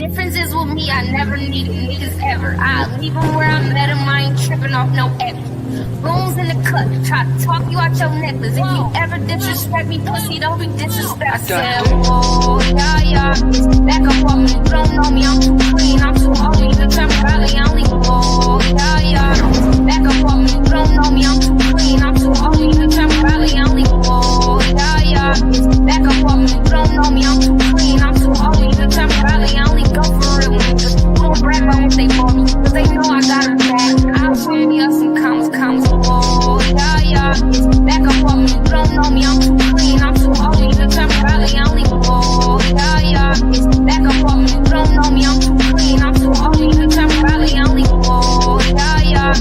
difference is with me, I never needed niggas ever. I leave them where I met them, I ain't tripping off no extra. Bones in the cut, try to talk you out your necklace. If you ever disrespect me, pussy, don't be disrespect. I said, oh, yeah. Back up off me, you don't know me, I'm too clean, I'm too holy, bitch, I'm probably only, oh, yeah. Back up off me, you don't know me, I'm too clean, I'm too holy, bitch, I'm probably only, oh, yeah. Back up off me, you don't know me, I'm too clean, I'm too holy, bitch, I'm probably only go for real niggas. Don't brag about what they for me, cause they know I got a back. I'll show me up some commas, oh, yeah. Back up off me, you don't know me, I'm too clean, I'm too holy, bitch, I'm probably only, oh, yeah. Back up off me, you don't know me, I'm too clean, I'm too holy, bitch, I'm probably only, oh, yeah.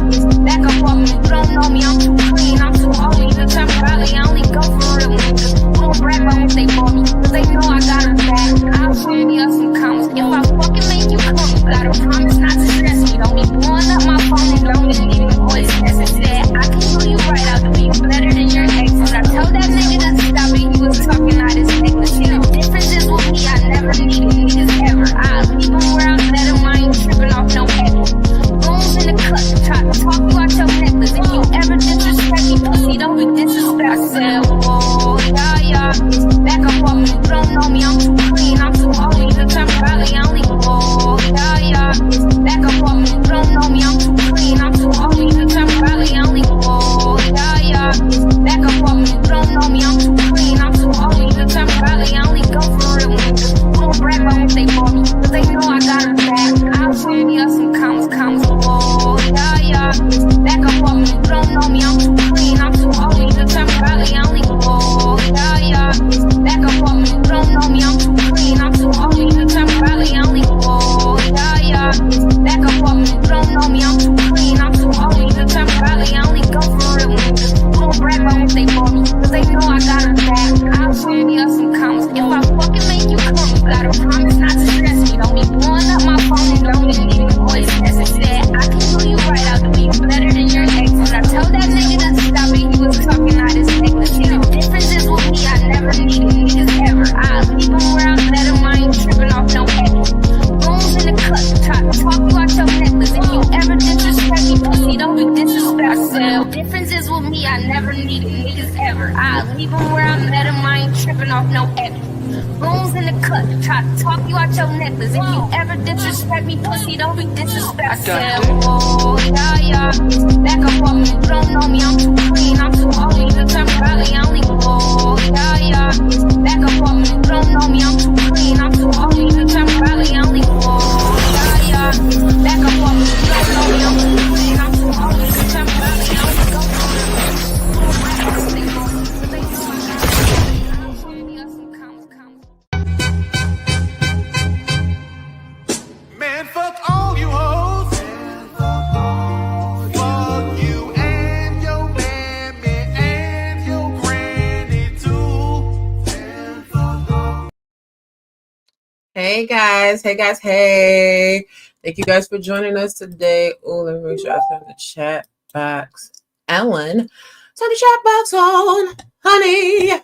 Back up off me, you don't know me, I'm too clean, I'm too holy, bitch, I'm probably only go for real niggas. Don't brag about what they for me, cause they know I got a back. I'll show me up some commas, if I fucking make you come, you gotta promise not to stress me. Don't be blowing up my phone and don't even leave me voice message. Said I can do you right, I'll do you better than your ex. When I told that nigga to stop it, he was talking out his necklace. See, the difference is with me, I never needed niggas ever. I leave them where I met them, I ain't tripping off no extra. Bones in the cut, try to talk you out your necklace. If you ever disrespect me, pussy, don't be disrespect. I said, oh, yeah. Back up off me, you don't know me, I'm too clean, I'm too holy, bitch, I'm probably only, oh, yeah. Back up off me, you don't know me, I'm too clean, I'm too holy, bitch, I'm probably only, oh, yeah. Back up off me, you don't know me, I'm too clean, I'm too holy, bitch, I'm probably only go for real niggas. Don't brag about what they for me, cause they know I got a back. I'll show me up some commas, oh, yeah. Back up off me, you don't know me, I'm too clean, I'm too holy, bitch, I'm probably only, oh, yeah. Back up off me, you don't know me, I'm too clean, I'm too holy, bitch, I'm probably only, oh, yeah. Back up off me, you don't know me, I'm too clean, I'm too holy, bitch, I'm probably only go for real niggas. Don't brag about what they for me, cause they know I got a back. I'll show me up some commas, if I fucking make you come, you gotta promise not to stress me. Don't be blowing up my phone and don't even leave me voice message. Said I can do you right, I'll do you better than your ex. When I told that nigga to stop it, he was talking out his necklace. See, the difference is with me, I never needed niggas ever. I leave them where I met them, I ain't tripping off no extra. Bones in the cut, try to talk you out your necklace. If you ever disrespect me, pussy, don't be disrespect. I said, difference is with me, I never needed niggas ever. I leave them where I met them, I ain't tripping off no extra. Bones in the cut, try to talk you out your necklace. If you ever disrespect me, pussy, don't be disrespect. I said, oh, yeah. Back up off me, you don't know me, I'm too clean, I'm too holy, bitch, I'm probably only, oh, yeah. Back up off me, you don't know me, I'm too clean, I'm too holy, bitch, I'm probably only, oh, yeah. Back up off me, you don't know me, I'm too clean, I'm too holy, bitch, I'm probably only, go for it. Man, fuck all you hoes. Fuck you and your mammy and your granny too. Hey guys, hey. Thank you guys for joining us today. Oh, let me make sure I turn the chat box. Ellen, turn the chat box on, honey.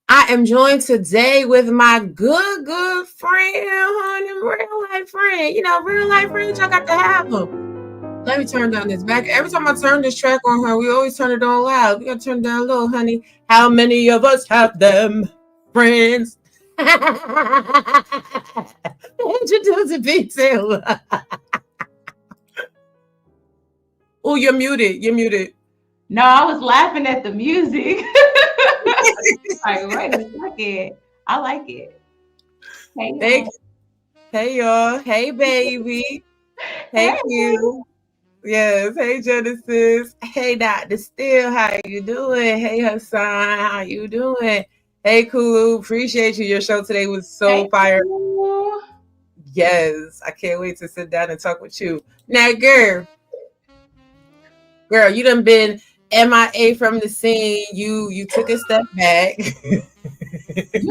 I am joined today with my good friend, honey, real life friend. You know, real life friends, y'all got to have them. Let me turn down this back. Every time I turn this track on her, we always turn it on loud. We got to turn it down low, honey. How many of us have them friends? Introduce Btaylor. Oh, you're muted. No, I was laughing at the music. Like, wait a second. I like it. Hey y'all. Hey baby. Hey you. Yes. Hey Genesis. Hey Dr. Steele. How you doing? Hey Hassan. How you doing? Hey Kulu. Appreciate you. Your show today was so fire. Yes. I can't wait to sit down and talk with you. Now, girl, you done been MIA from the scene. You took a step back. You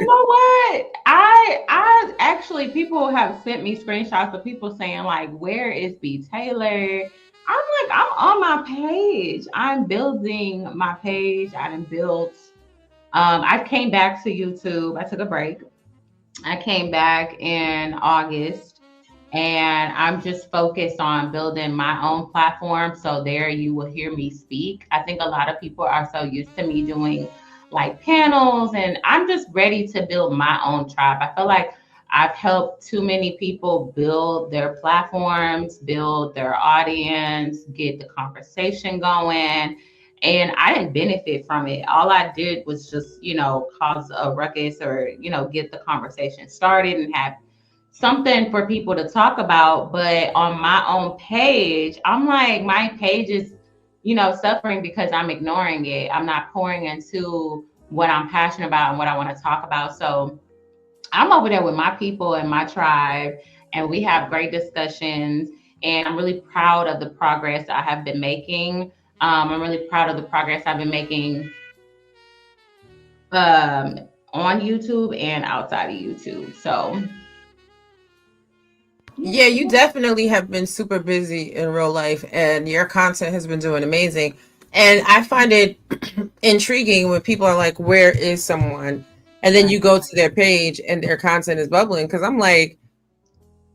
know what? I actually, people have sent me screenshots of people saying like, where is Btaylor? I'm like, I'm on my page. I'm building my page. I done built. I came back to YouTube. I took a break. I came back in August. and I'm just focused on building my own platform. So there you will hear me speak. I think a lot of people are so used to me doing like panels, and I'm just ready to build my own tribe. I feel like I've helped too many people build their platforms, build their audience, get the conversation going. And I didn't benefit from it. All I did was just, cause a ruckus or, get the conversation started and have something for people to talk about. But on my own page, I'm like, my page is, suffering because I'm ignoring it. I'm not pouring into what I'm passionate about and what I want to talk about. So I'm over there with my people and my tribe, and we have great discussions. And I'm really proud of the progress I have been making. I'm really proud of the progress I've been making on YouTube and outside of YouTube. So, Yeah, you definitely have been super busy in real life, and your content has been doing amazing. And I find it intriguing when people are like, "Where is someone?" And then you go to their page and their content is bubbling. Because I'm like,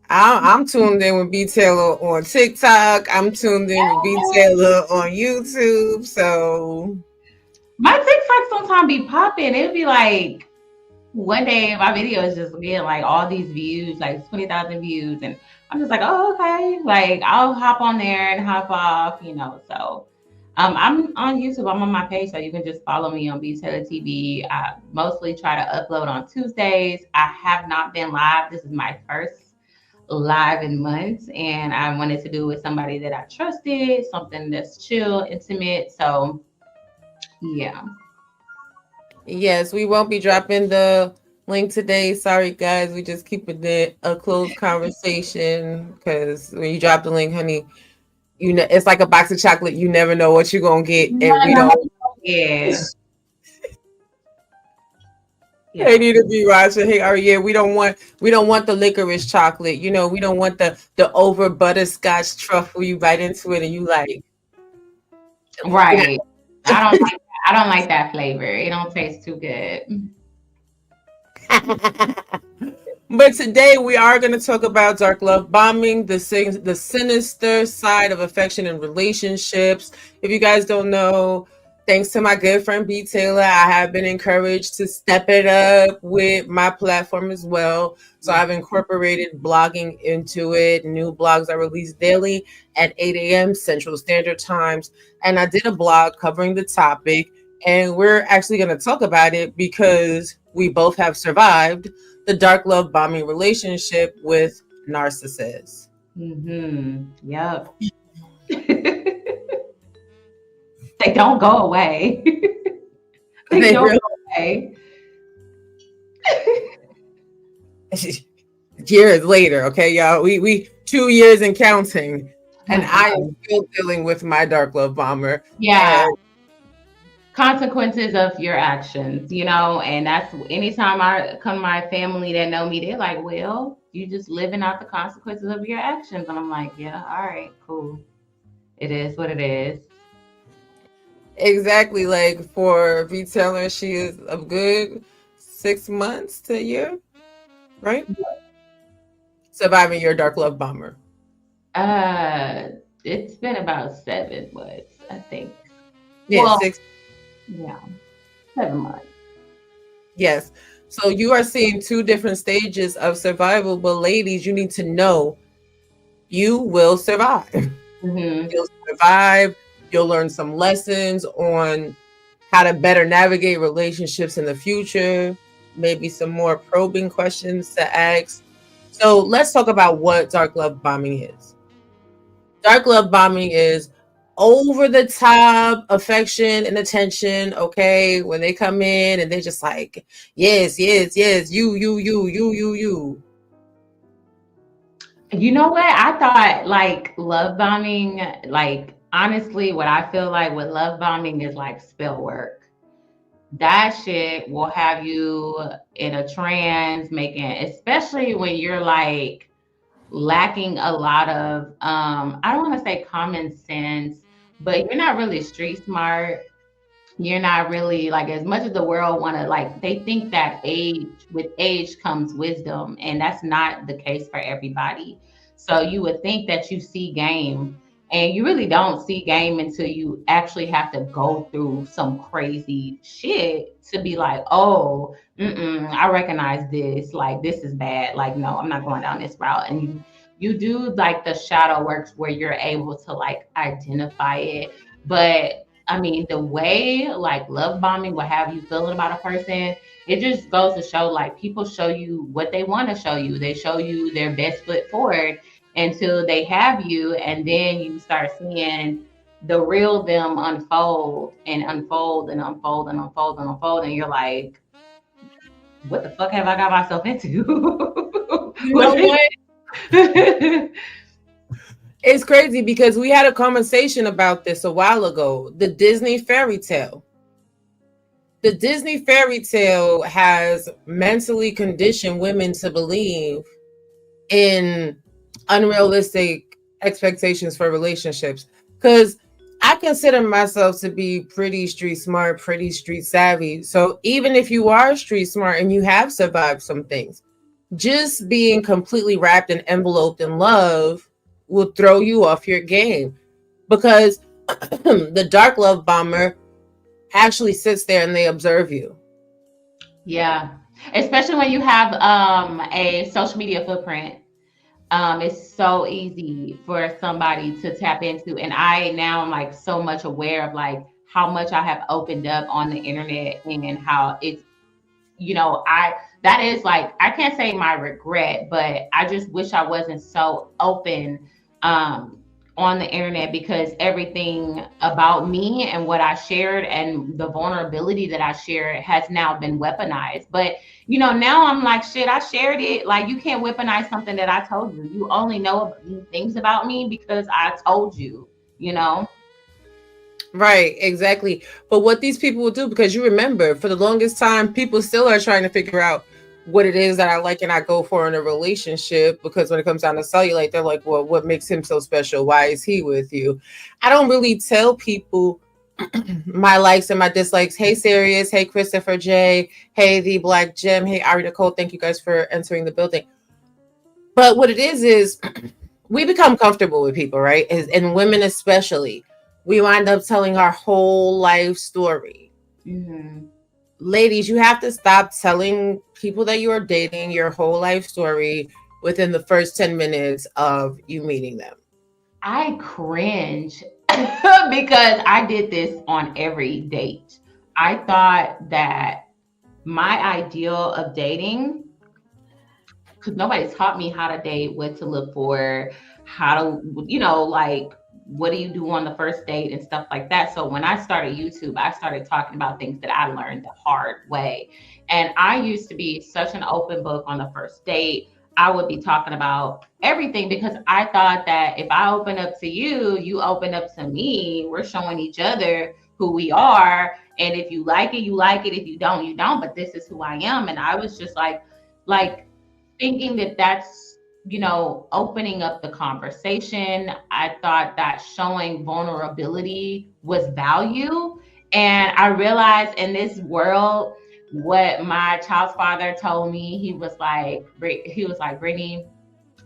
I'm tuned in with Btaylor on TikTok. I'm tuned in with Btaylor on YouTube. So my TikTok sometimes be popping. It'll be like one day my video is just getting like all these views, like 20,000 views. And I'm just like, oh, okay. Like I'll hop on there and hop off, So I'm on YouTube. I'm on my page, so you can just follow me on Btaylor TV. I mostly try to upload on Tuesdays. I have not been live. This is my first live in months, and I wanted to do it with somebody that I trusted, something that's chill, intimate. So yeah. yes, we won't be dropping the link today. Sorry, guys. We just keeping it a closed conversation because when you drop the link, honey, it's like a box of chocolate. You never know what you're gonna get, and we don't. Yeah. They need to be watching. Hey, yeah, we don't want the licorice chocolate. We don't want the over butterscotch truffle. You bite into it and you like. Right. I don't like that flavor. It don't taste too good. But today we are going to talk about dark love bombing, the sinister side of affection and relationships. If you guys don't know, thanks to my good friend Btaylor, I have been encouraged to step it up with my platform as well. So I've incorporated blogging into it. New blogs are released daily at 8 a.m. Central Standard Times. And I did a blog covering the topic. And we're actually going to talk about it because we both have survived the dark love bombing relationship with narcissists. Yep. They don't go away. they don't go away. Years later, okay, y'all. We 2 years and counting, and I am still dealing with my dark love bomber. Yeah. Consequences of your actions, and that's anytime I come to my family that know me, they're like, well, you just living out the consequences of your actions. And I'm like, yeah, all right, cool. It is what it is. Exactly. Like for Btaylor, she is a good 6 months to a year, right? Surviving your dark love bomber. It's been about 7 months, I think. Yeah, well, 6. Yeah, 7 months. Yes. So you are seeing 2 different stages of survival, but ladies, you need to know you will survive. You'll survive. You'll learn some lessons on how to better navigate relationships in the future, maybe some more probing questions to ask. So let's talk about what dark love bombing is. Dark love bombing is over the top affection and attention. Okay, when they come in and they're just like, yes, you. You know what? I thought like love bombing, like honestly, what I feel like with love bombing is like spell work. That shit will have you in a trance, especially when you're like lacking a lot of, I don't want to say common sense, but you're not really street smart. You're not really like, as much as the world want to, like, they think that with age comes wisdom, and that's not the case for everybody. So you would think that you see game, and you really don't see game until you actually have to go through some crazy shit to be like, oh, I recognize this. Like, this is bad. Like, no, I'm not going down this route. And you do like the shadow works where you're able to like identify it. But I mean, the way like love bombing will have you feeling about a person, it just goes to show like people show you what they want to show you. They show you their best foot forward until they have you, and then you start seeing the real them unfold and unfold and unfold and unfold and unfold, and you're like, what the fuck have I got myself into? You know what? It's crazy because we had a conversation about this a while ago. The Disney fairy tale. The Disney fairy tale has mentally conditioned women to believe in unrealistic expectations for relationships. Because I consider myself to be pretty street smart, pretty street savvy. So even if you are street smart and you have survived some things, just being completely wrapped and enveloped in love will throw you off your game, because the dark love bomber actually sits there and they observe you. Yeah, especially when you have a social media footprint. It's so easy for somebody to tap into, and I now am like so much aware of like how much I have opened up on the internet, and how it's, that is like, I can't say my regret, but I just wish I wasn't so open on the internet, because everything about me and what I shared and the vulnerability that I shared has now been weaponized. But now I'm like, shit, I shared it. Like, you can't weaponize something that I told you. You only know things about me because I told you, Right, exactly. But what these people will do, because you remember, for the longest time, people still are trying to figure out what it is that I like and I go for in a relationship, because when it comes down to cellulite, they're like, well, what makes him so special? Why is he with you? I don't really tell people my likes and my dislikes. Hey, Sirius. Hey, Christopher J. Hey, The Black Gem. Hey, Ari Nicole. Thank you guys for entering the building. But what it is we become comfortable with people, right? And women especially. We wind up telling our whole life story. Mm-hmm. Ladies, you have to stop telling people that you are dating your whole life story within the first 10 minutes of you meeting them. I cringe because I did this on every date. I thought that my ideal of dating, because nobody taught me how to date, what to look for, how to, like, what do you do on the first date and stuff like that. So when I started YouTube, I started talking about things that I learned the hard way. And I used to be such an open book on the first date. I would be talking about everything, because I thought that if I open up to you, you open up to me. We're showing each other who we are. And if you like it, you like it. If you don't, you don't. But this is who I am. And I was just like thinking that that's, opening up the conversation. I thought that showing vulnerability was value. And I realized in this world, what my child's father told me, he was like, Brittany,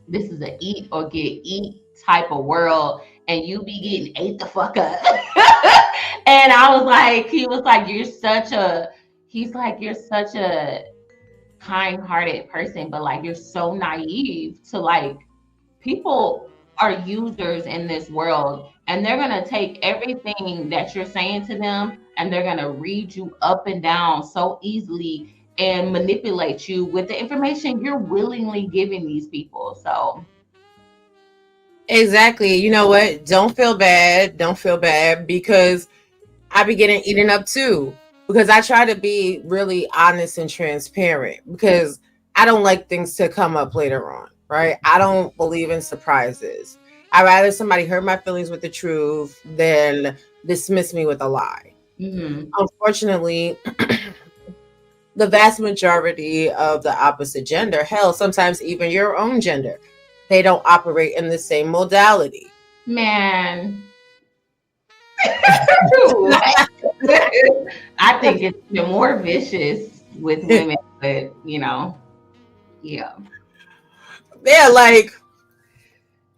this is a eat or get eat type of world, and you be getting ate the fuck up. And I was like, he's like, you're such a kind-hearted person, but like, you're so naive to like, people are users in this world, and they're gonna take everything that you're saying to them and they're gonna read you up and down so easily and manipulate you with the information you're willingly giving these people. So exactly. You know what? Don't feel bad, because I be getting eaten up too, because I try to be really honest and transparent, because I don't like things to come up later on, right? I don't believe in surprises. I'd rather somebody hurt my feelings with the truth than dismiss me with a lie. mm-hmm. Unfortunately, the vast majority of the opposite gender, hell, sometimes even your own gender, they don't operate in the same modality. Man. I think it's more vicious with women, but yeah. Yeah, like,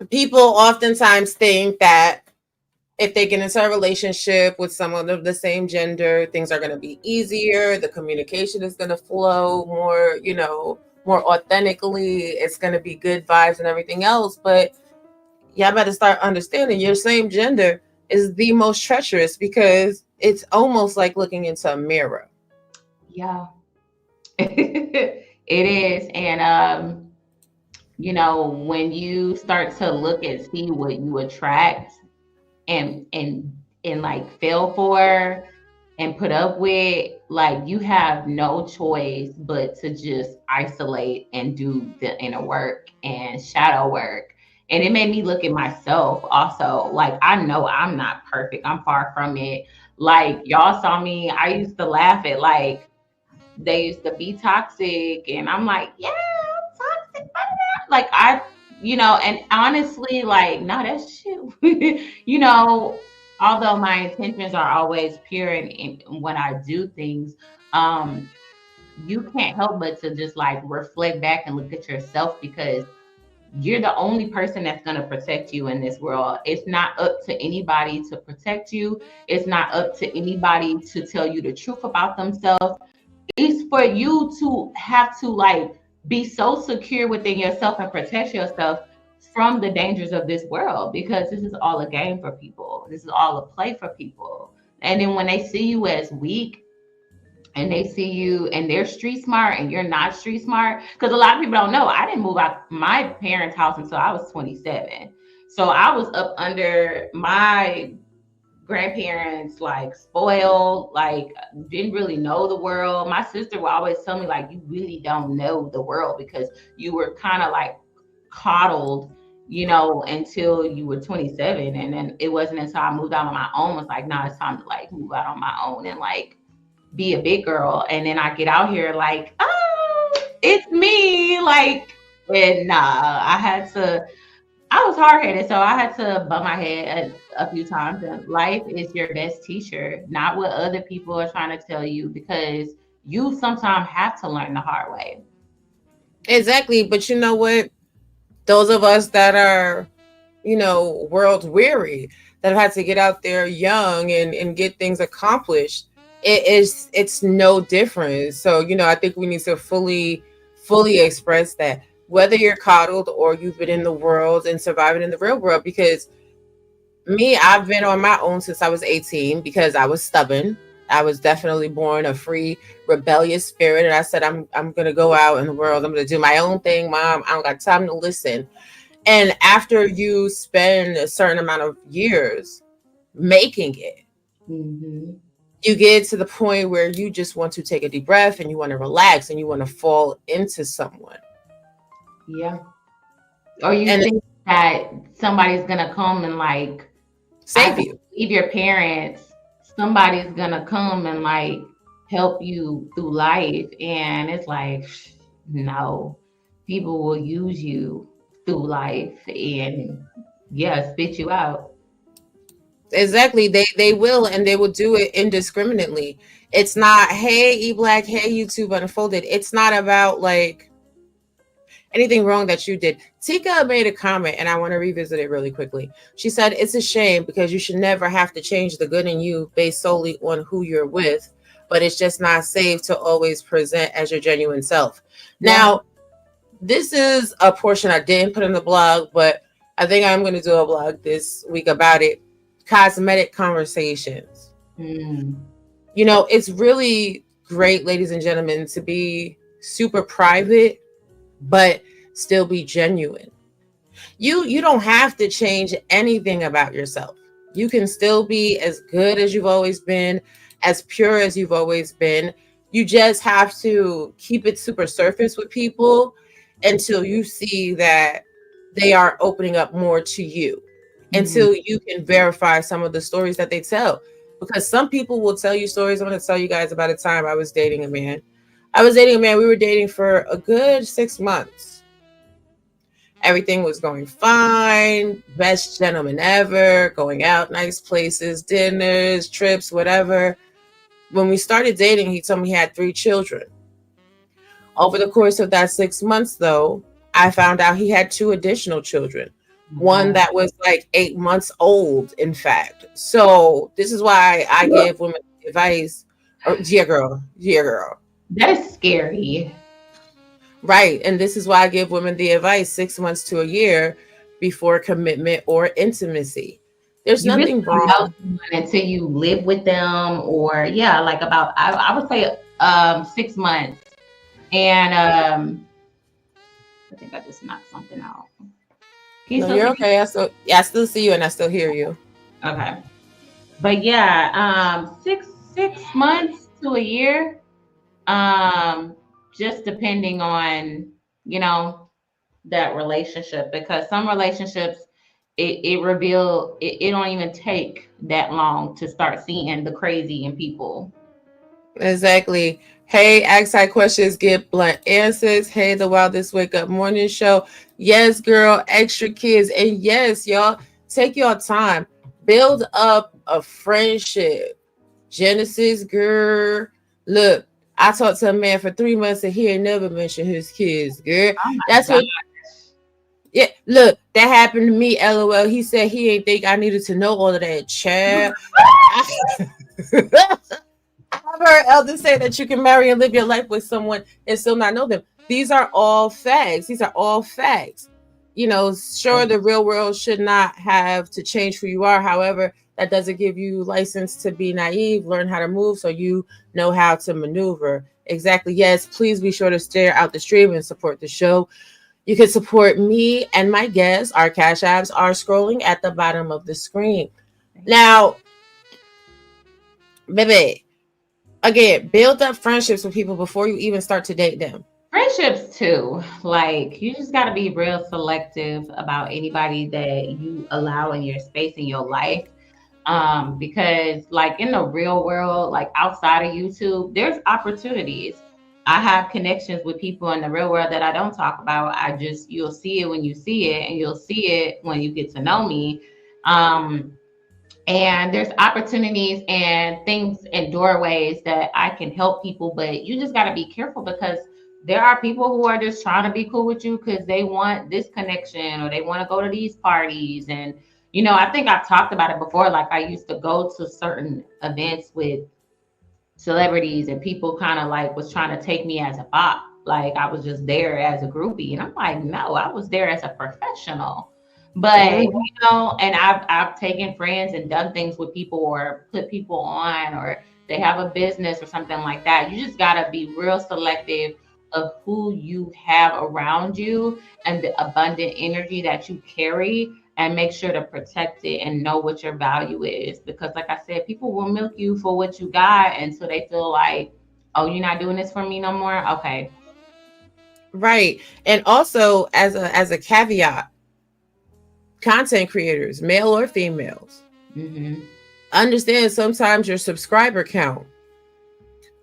people oftentimes think that if they get into a relationship with someone of the same gender, things are going to be easier. The communication is going to flow more, more authentically. It's going to be good vibes and everything else. But y'all better start understanding your same gender is the most treacherous, because it's almost like looking into a mirror. Yeah. It is. And when you start to look and see what you attract and like fail for and put up with, like, you have no choice but to just isolate and do the inner work and shadow work. And it made me look at myself also. Like, I know I'm not perfect. I'm far from it. Like, y'all saw me, I used to laugh at, like, they used to be toxic, and I'm like, yeah, I'm toxic. Like, and honestly, like, no, that's shit. Although my intentions are always pure, and when I do things, you can't help but to just like reflect back and look at yourself, because you're the only person that's going to protect you in this world. It's not up to anybody to protect you. It's not up to anybody to tell you the truth about themselves. It's for you to have to like be so secure within yourself and protect yourself from the dangers of this world, because this is all a game for people. This is all a play for people. And then when they see you as weak, and they see you and they're street smart and you're not street smart, because a lot of people don't know, I didn't move out my parents' house until I was 27. So I was up under my grandparents, like spoiled, like didn't really know the world. My sister would always tell me, like, you really don't know the world because you were kind of like coddled, until you were 27. And then it wasn't until I moved out on my own, was like, nah, it's time to like move out on my own and like be a big girl. And then I get out here like, oh, it's me. Like, and nah, I was hard-headed, so I had to bump my head a few times. And life is your best teacher, not what other people are trying to tell you, because you sometimes have to learn the hard way. Exactly. But you know what? Those of us that are, world weary, that have had to get out there young and get things accomplished, it's no different. So, I think we need to fully express that, whether you're coddled or you've been in the world and surviving in the real world. Because I've been on my own since I was 18, because I was stubborn. I was definitely born a free, rebellious spirit. And I said, I'm going to go out in the world. I'm going to do my own thing, Mom. I don't got time to listen. And after you spend a certain amount of years making it, Mm-hmm. you get to the point where you just want to take a deep breath and you want to relax and you want to fall into someone. Yeah. Or you think that somebody's going to come and like save you. Leave your parents. Somebody's going to come and like help you through life. And it's like, no, people will use you through life and spit you out. Exactly. They will, and they will do it indiscriminately. It's not, hey, E-Black, hey, YouTube Unfolded. It's not about like anything wrong that you did. Tika made a comment, and I want to revisit it really quickly. She said, it's a shame because you should never have to change the good in you based solely on who you're with, but it's just not safe to always present as your genuine self. Yeah. Now, this is a portion I didn't put in the blog, but I think I'm going to do a blog this week about it. Cosmetic conversations. It's really great, ladies and gentlemen, to be super private but still be genuine. You don't have to change anything about yourself. You can still be as good as you've always been, as pure as you've always been. You just have to keep it super surface with people until you see that they are opening up more to you. Until you can verify some of the stories that they tell. Because some people will tell you stories. I'm going to tell you guys about a time I was dating a man. We were dating for a good 6 months. Everything was going fine. Best gentleman ever. Going out, nice places, dinners, trips, whatever. When we started dating, he told me he had 3 children. Over the course of that 6 months, though, I found out he had 2 additional children. one that was like 8 months old, in fact. So this is why I give women advice. Or, yeah, girl. That's scary. Right. And this is why I give women the advice 6 months to a year before commitment or intimacy. There's You really nothing don't know wrong. someone until you live with them, or yeah, like about I would say 6 months. And I think I just knocked something out. Can you No, still you're see me? okay. I still see you and I still hear you. Okay. But yeah, 6 months to a year. Just depending on, you know, that relationship, because some relationships it don't even take that long to start seeing the crazy in people. Exactly. Hey, ask side questions, get blunt answers. Hey, the Wildest Wake Up Morning Show. Yes, girl, extra kids. And yes, y'all, take your time. Build up a friendship. Genesis, girl. Look, I talked to a man for 3 months and he ain't never mentioned his kids, girl. Oh my That's God. what, yeah, look, that happened to me, LOL. He said he ain't think I needed to know all of that, child. I've heard elders say that you can marry and live your life with someone and still not know them. These are all facts. These are all facts. You know, sure, the real world should not have to change who you are. However, that doesn't give you license to be naive. Learn how to move so you know how to maneuver. Exactly. Yes, please be sure to stare out the stream and support the show. You can support me and my guests. Our cash apps are scrolling at the bottom of the screen. Now, baby, again, build up friendships with people before you even start to date them. Friendships too. Like you just got to be real selective about anybody that you allow in your space in your life. Because like in the real world, like outside of YouTube, there's opportunities. I have connections with people in the real world that I don't talk about. You'll see it when you see it, and you'll see it when you get to know me. Um, and there's opportunities and things and doorways that I can help people, but you just got to be careful because there are people who are just trying to be cool with you because they want this connection or they want to go to these parties. And I think I've talked about it before. Like I used to go to certain events with celebrities and people kind of like was trying to take me as a bot. Like I was just there as a groupie. And I'm like, no, I was there as a professional. But and I've taken friends and done things with people or put people on, or they have a business or something like that. You just gotta be real selective of who you have around you and the abundant energy that you carry, and make sure to protect it and know what your value is. Because like I said, people will milk you for what you got until they feel like, oh, you're not doing this for me no more. Okay. Right. And also as a caveat, content creators, male or females, understand sometimes your subscriber count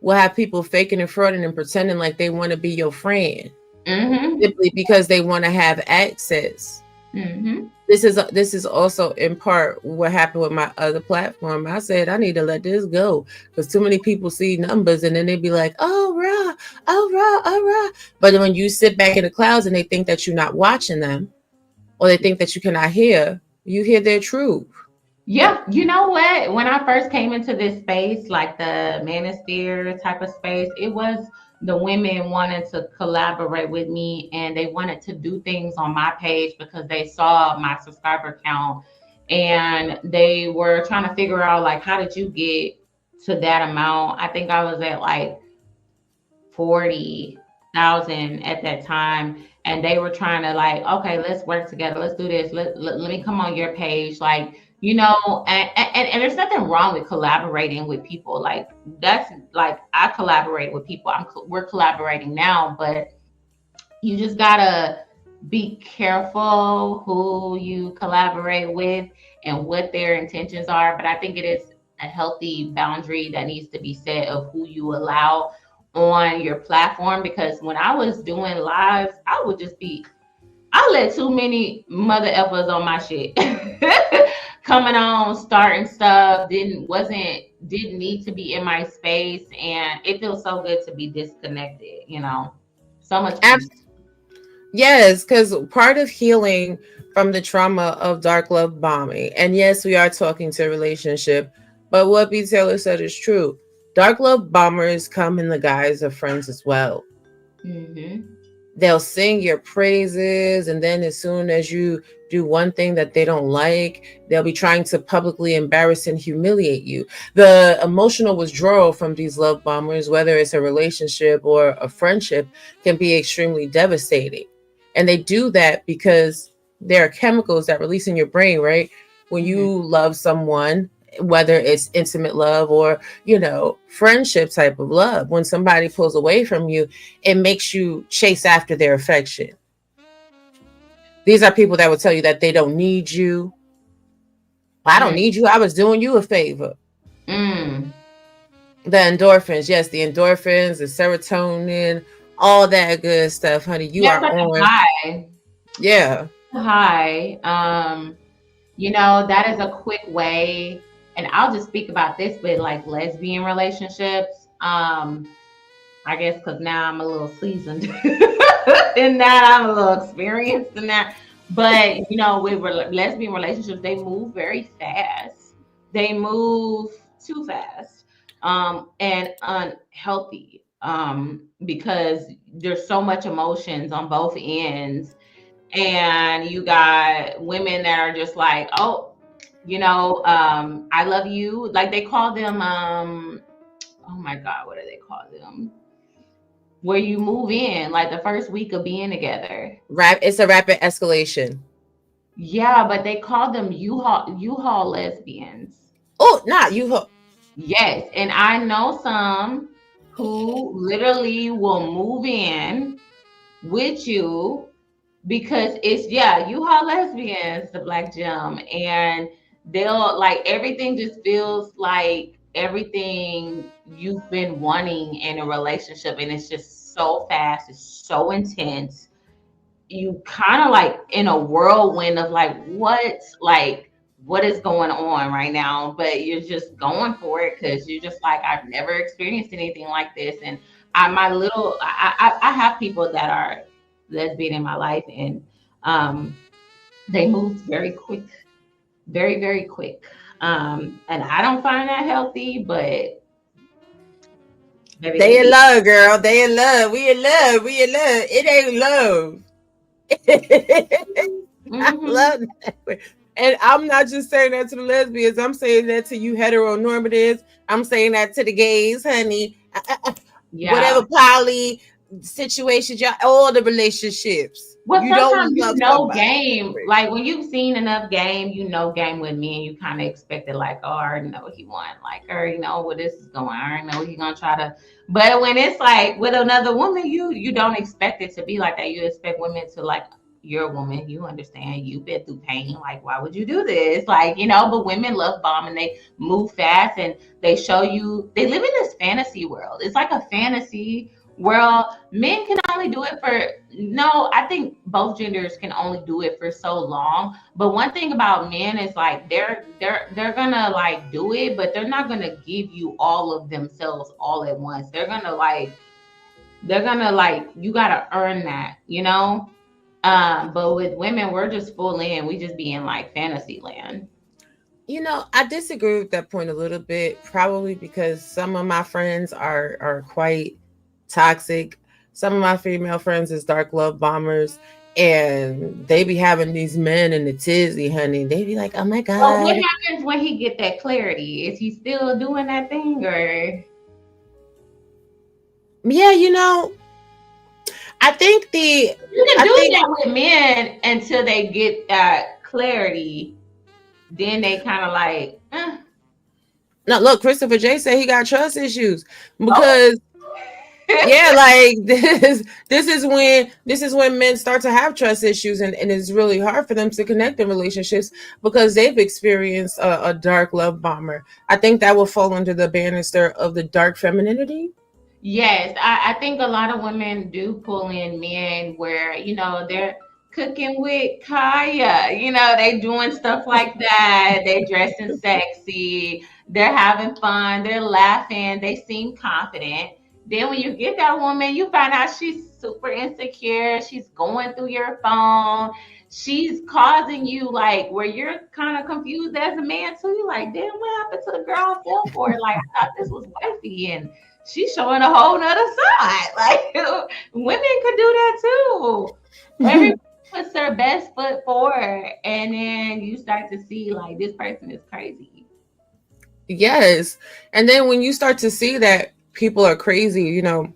will have people faking and frauding and pretending like they want to be your friend simply because they want to have access. This is also in part what happened with my other platform. I said I need to let this go because too many people see numbers and then they be like, oh rah, oh rah, oh rah. But when you sit back in the clouds and they think that you're not watching them, or they think that you cannot hear, you hear their truth. Yeah, you know what? When I first came into this space, like the manosphere type of space, it was the women wanted to collaborate with me and they wanted to do things on my page because they saw my subscriber count and they were trying to figure out like, how did you get to that amount? I think I was at like 40,000 at that time. And they were trying to like, okay, let's work together. Let's do this. Let me come on your page. Like, and there's nothing wrong with collaborating with people. Like that's like, I collaborate with people. We're collaborating now, but you just gotta be careful who you collaborate with and what their intentions are. But I think it is a healthy boundary that needs to be set of who you allow on your platform, because when I was doing lives, I let too many mother effers on my shit. Coming on, starting stuff, didn't need to be in my space, and it feels so good to be disconnected, so much peace. Yes, because part of healing from the trauma of dark love bombing, and yes, we are talking to a relationship, but what B. Taylor said is true. Dark love bombers come in the guise of friends as well. Mm-hmm. They'll sing your praises, and then as soon as you do one thing that they don't like, they'll be trying to publicly embarrass and humiliate you. The emotional withdrawal from these love bombers, whether it's a relationship or a friendship, can be extremely devastating. And they do that because there are chemicals that release in your brain, right? When Mm-hmm. you love someone, whether it's intimate love or, friendship type of love, when somebody pulls away from you, it makes you chase after their affection. These are people that will tell you that they don't need you. I don't Mm. need you. I was doing you a favor. Mm. The endorphins, yes, the endorphins, the serotonin, all that good stuff, honey. You That's are like a on. high. Yeah. High. That is a quick way, and I'll just speak about this with like lesbian relationships. I guess because now I'm a little seasoned in that, I'm a little experienced in that. But with lesbian relationships, they move very fast. They move too fast, and unhealthy, because there's so much emotions on both ends, and you got women that are just like, oh, I love you. Like they call them, oh my God, what do they call them? Where you move in like the first week of being together. It's a rapid escalation. Yeah, but they call them U-Haul lesbians. Oh, not you. Yes, and I know some who literally will move in with you because it's, yeah, U-Haul lesbians, the Black Gem, and they'll like everything just feels like everything you've been wanting in a relationship, and it's just so fast, it's so intense. You kind of like in a whirlwind of what is going on right now, but you're just going for it because you're just like, I've never experienced anything like this. And I have people that are lesbian in my life, and um they move very quick, very, very quick. And I don't find that healthy, but maybe they They in do. love, girl. They in love. We in love. We in love. It ain't love. I Hmm. love that. And I'm not just saying that to the lesbians. I'm saying that to you heteronormatives. I'm saying that to the gays, honey. Yeah. Whatever poly situations, y'all, all the relationships. Well, You sometimes don't love somebody. game, like when you've seen enough game, game with me, and you kind of expect it, like, oh, I already know what he won, like, I already know where this is going, I already know he's gonna try to. But when it's like with another woman, you don't expect it to be like that. You expect women to like, you're a woman, you understand, you've been through pain, like, why would you do this? Like, but women love bomb, and they move fast, and they show you they live in this fantasy world. It's like a fantasy world. Men can only do it for, no, I think both genders can only do it for so long. But one thing about men is like they're gonna like do it, but they're not gonna give you all of themselves all at once. They're gonna like you gotta earn that. But with women, we're just full in. We just be in like fantasy land. I disagree with that point a little bit, probably because some of my friends are quite toxic. Some of my female friends is dark love bombers, and they be having these men in the tizzy, honey. They be like, "Oh my But what god." happens when he get that clarity? Is he still doing that thing, or Yeah, I think you can I do think that with men until they get that clarity? Then they kind of like, no, look, Christopher J said he got trust issues oh, because yeah, like this is when men start to have trust issues, and it's really hard for them to connect in relationships because they've experienced a dark love bomber. I think that will fall under the banister of the dark femininity. yes, I think a lot of women do pull in men where, they're cooking with Kaya, they doing stuff like that. They dressing sexy, they're having fun, they're laughing, they seem confident. Then when you get that woman, you find out she's super insecure. She's going through your phone. She's causing you like where you're kind of confused as a man too. You're like, damn, what happened to the girl I fell for? Like I thought this was wifey, and she's showing a whole nother side. Like women could do that too. Everybody puts their best foot forward, and then you start to see like this person is crazy. Yes. And then when you start to see that people are crazy, you know,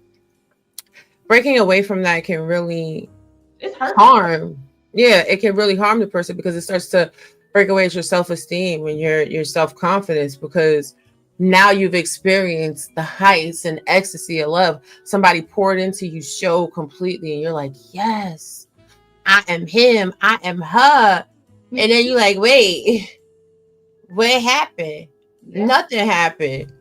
breaking away from that can really It's hurtful. harm. Yeah, it can really harm the person because it starts to break away your self-esteem and your self-confidence, because now you've experienced the heights and ecstasy of love. Somebody poured into you so completely, and you're like, yes, I am him, I am her. And then you're like, wait, what happened? Yeah. Nothing happened.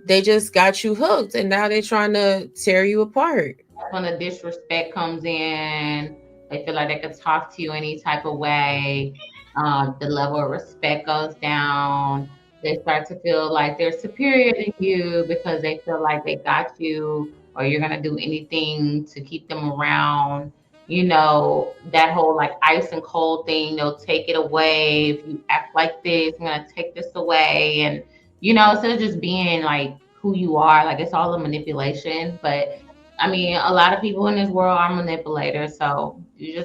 They just got you hooked, and now they're trying to tear you apart. When the disrespect comes in, they feel like they could talk to you any type of way. The level of respect goes down. They start to feel like they're superior to you because they feel like they got you, or you're gonna do anything to keep them around. You know, that whole like ice and cold thing, they'll take it away. If you act like this, I'm gonna take this away. And you know, instead of just being like who you are, like it's all a manipulation. But I mean, a lot of people in this world are manipulators. So you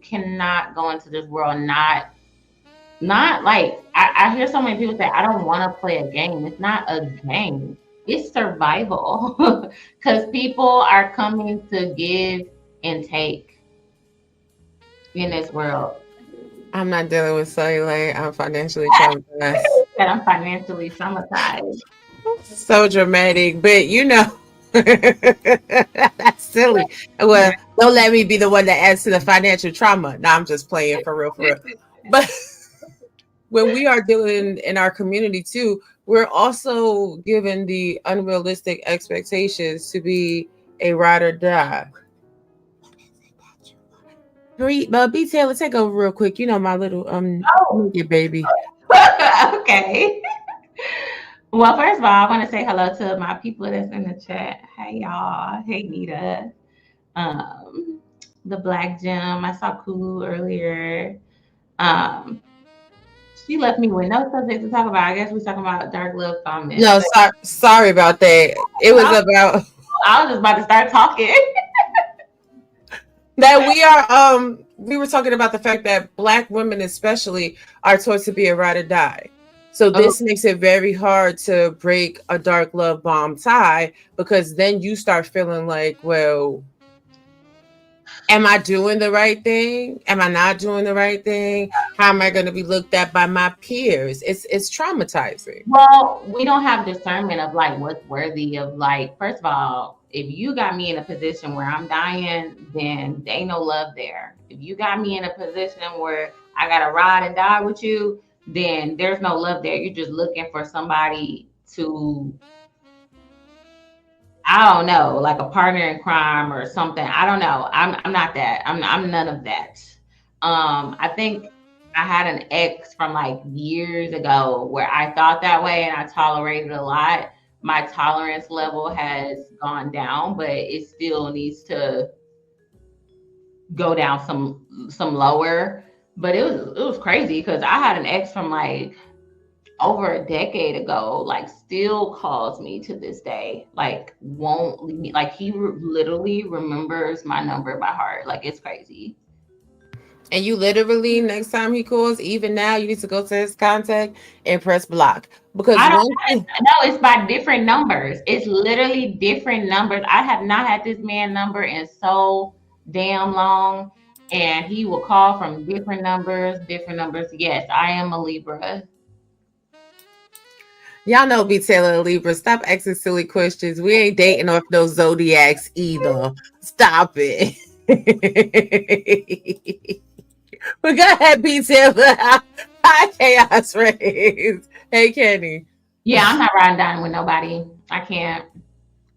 cannot go into this world not like, I hear so many people say, I don't want to play a game. It's not a game, it's survival. Because people are coming to give and take in this world. I'm not dealing with cellulite. I'm financially traumatized. That I'm financially traumatized. So dramatic, but you know, that's silly. Well, don't let me be the one that adds to the financial trauma. No, I'm just playing for real, for real. But when we are dealing in our community too, we're also given the unrealistic expectations to be a ride or die. Btaylor, take over real quick. You know my little your baby. Okay. Well, first of all, I want to say hello to my people that's in the chat. Hey y'all. Hey Nita. The Black Gem. I saw Kulu earlier. She left me with no subject to talk about. I guess we're talking about dark love comments. No, sorry about that. It was about I was just about to start talking. that we were talking about the fact that Black women especially are taught to be a ride or die. So this makes it very hard to break a dark love bomb tie, because then you start feeling like, well, am I doing the right thing? Am I not doing the right thing? How am I going to be looked at by my peers? It's traumatizing. Well, we don't have discernment of like what's worthy of like, first of all, if you got me in a position where I'm dying, then there ain't no love there. If you got me in a position where I got to ride and die with you, then there's no love there. You're just looking for somebody to, I don't know, like a partner in crime or something. I don't know. I'm not that. I'm none of that. I think I had an ex from like years ago where I thought that way and I tolerated a lot. My tolerance level has gone down, but it still needs to go down some lower. But it was crazy because I had an ex from like over a decade ago, like still calls me to this day, like won't leave me. Like he literally remembers my number by heart. Like it's crazy. And you literally, next time he calls, even now, you need to go to his contact and press block. Because no, it's by different numbers. It's literally different numbers. I have not had this man number in so damn long. And he will call from different numbers. Yes, I am a Libra. Y'all know Btaylor Libra. Stop asking silly questions. We ain't dating off those zodiacs either. Stop it. But go ahead, Btaylor. Hi, Chaos Rays. Hey, Kenny. Yeah, I'm not riding down with nobody. I can't.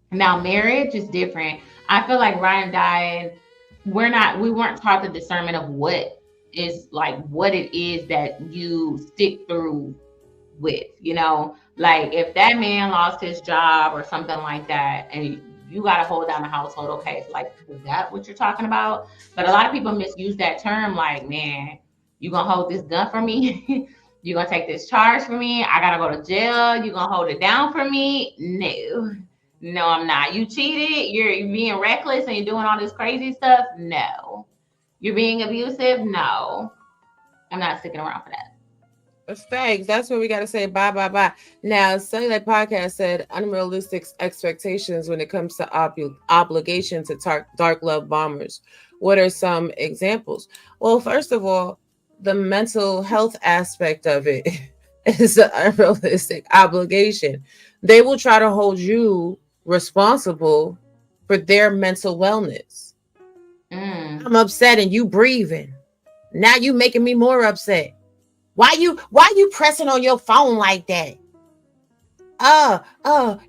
Now, marriage is different. I feel like riding dying, we weren't taught the discernment of what it is that you stick through with, you know, like if that man lost his job or something like that and you got to hold down the household. Okay, so like, is that what you're talking about? But a lot of people misuse that term. Like, man, you gonna hold this gun for me? You gonna take this charge for me? I gotta go to jail. You gonna hold it down for me? No, I'm not. You cheated. You're being reckless and you're doing all this crazy stuff. No, you're being abusive. No, I'm not sticking around for that. Thanks. That's where we got to say bye, bye, bye. Now, Sunny Podcast said unrealistic expectations when it comes to obligation to dark love bombers. What are some examples? Well, first of all, the mental health aspect of it is an unrealistic obligation. They will try to hold you responsible for their mental wellness. I'm upset and you breathing. Now you making me more upset. Why you pressing on your phone like that?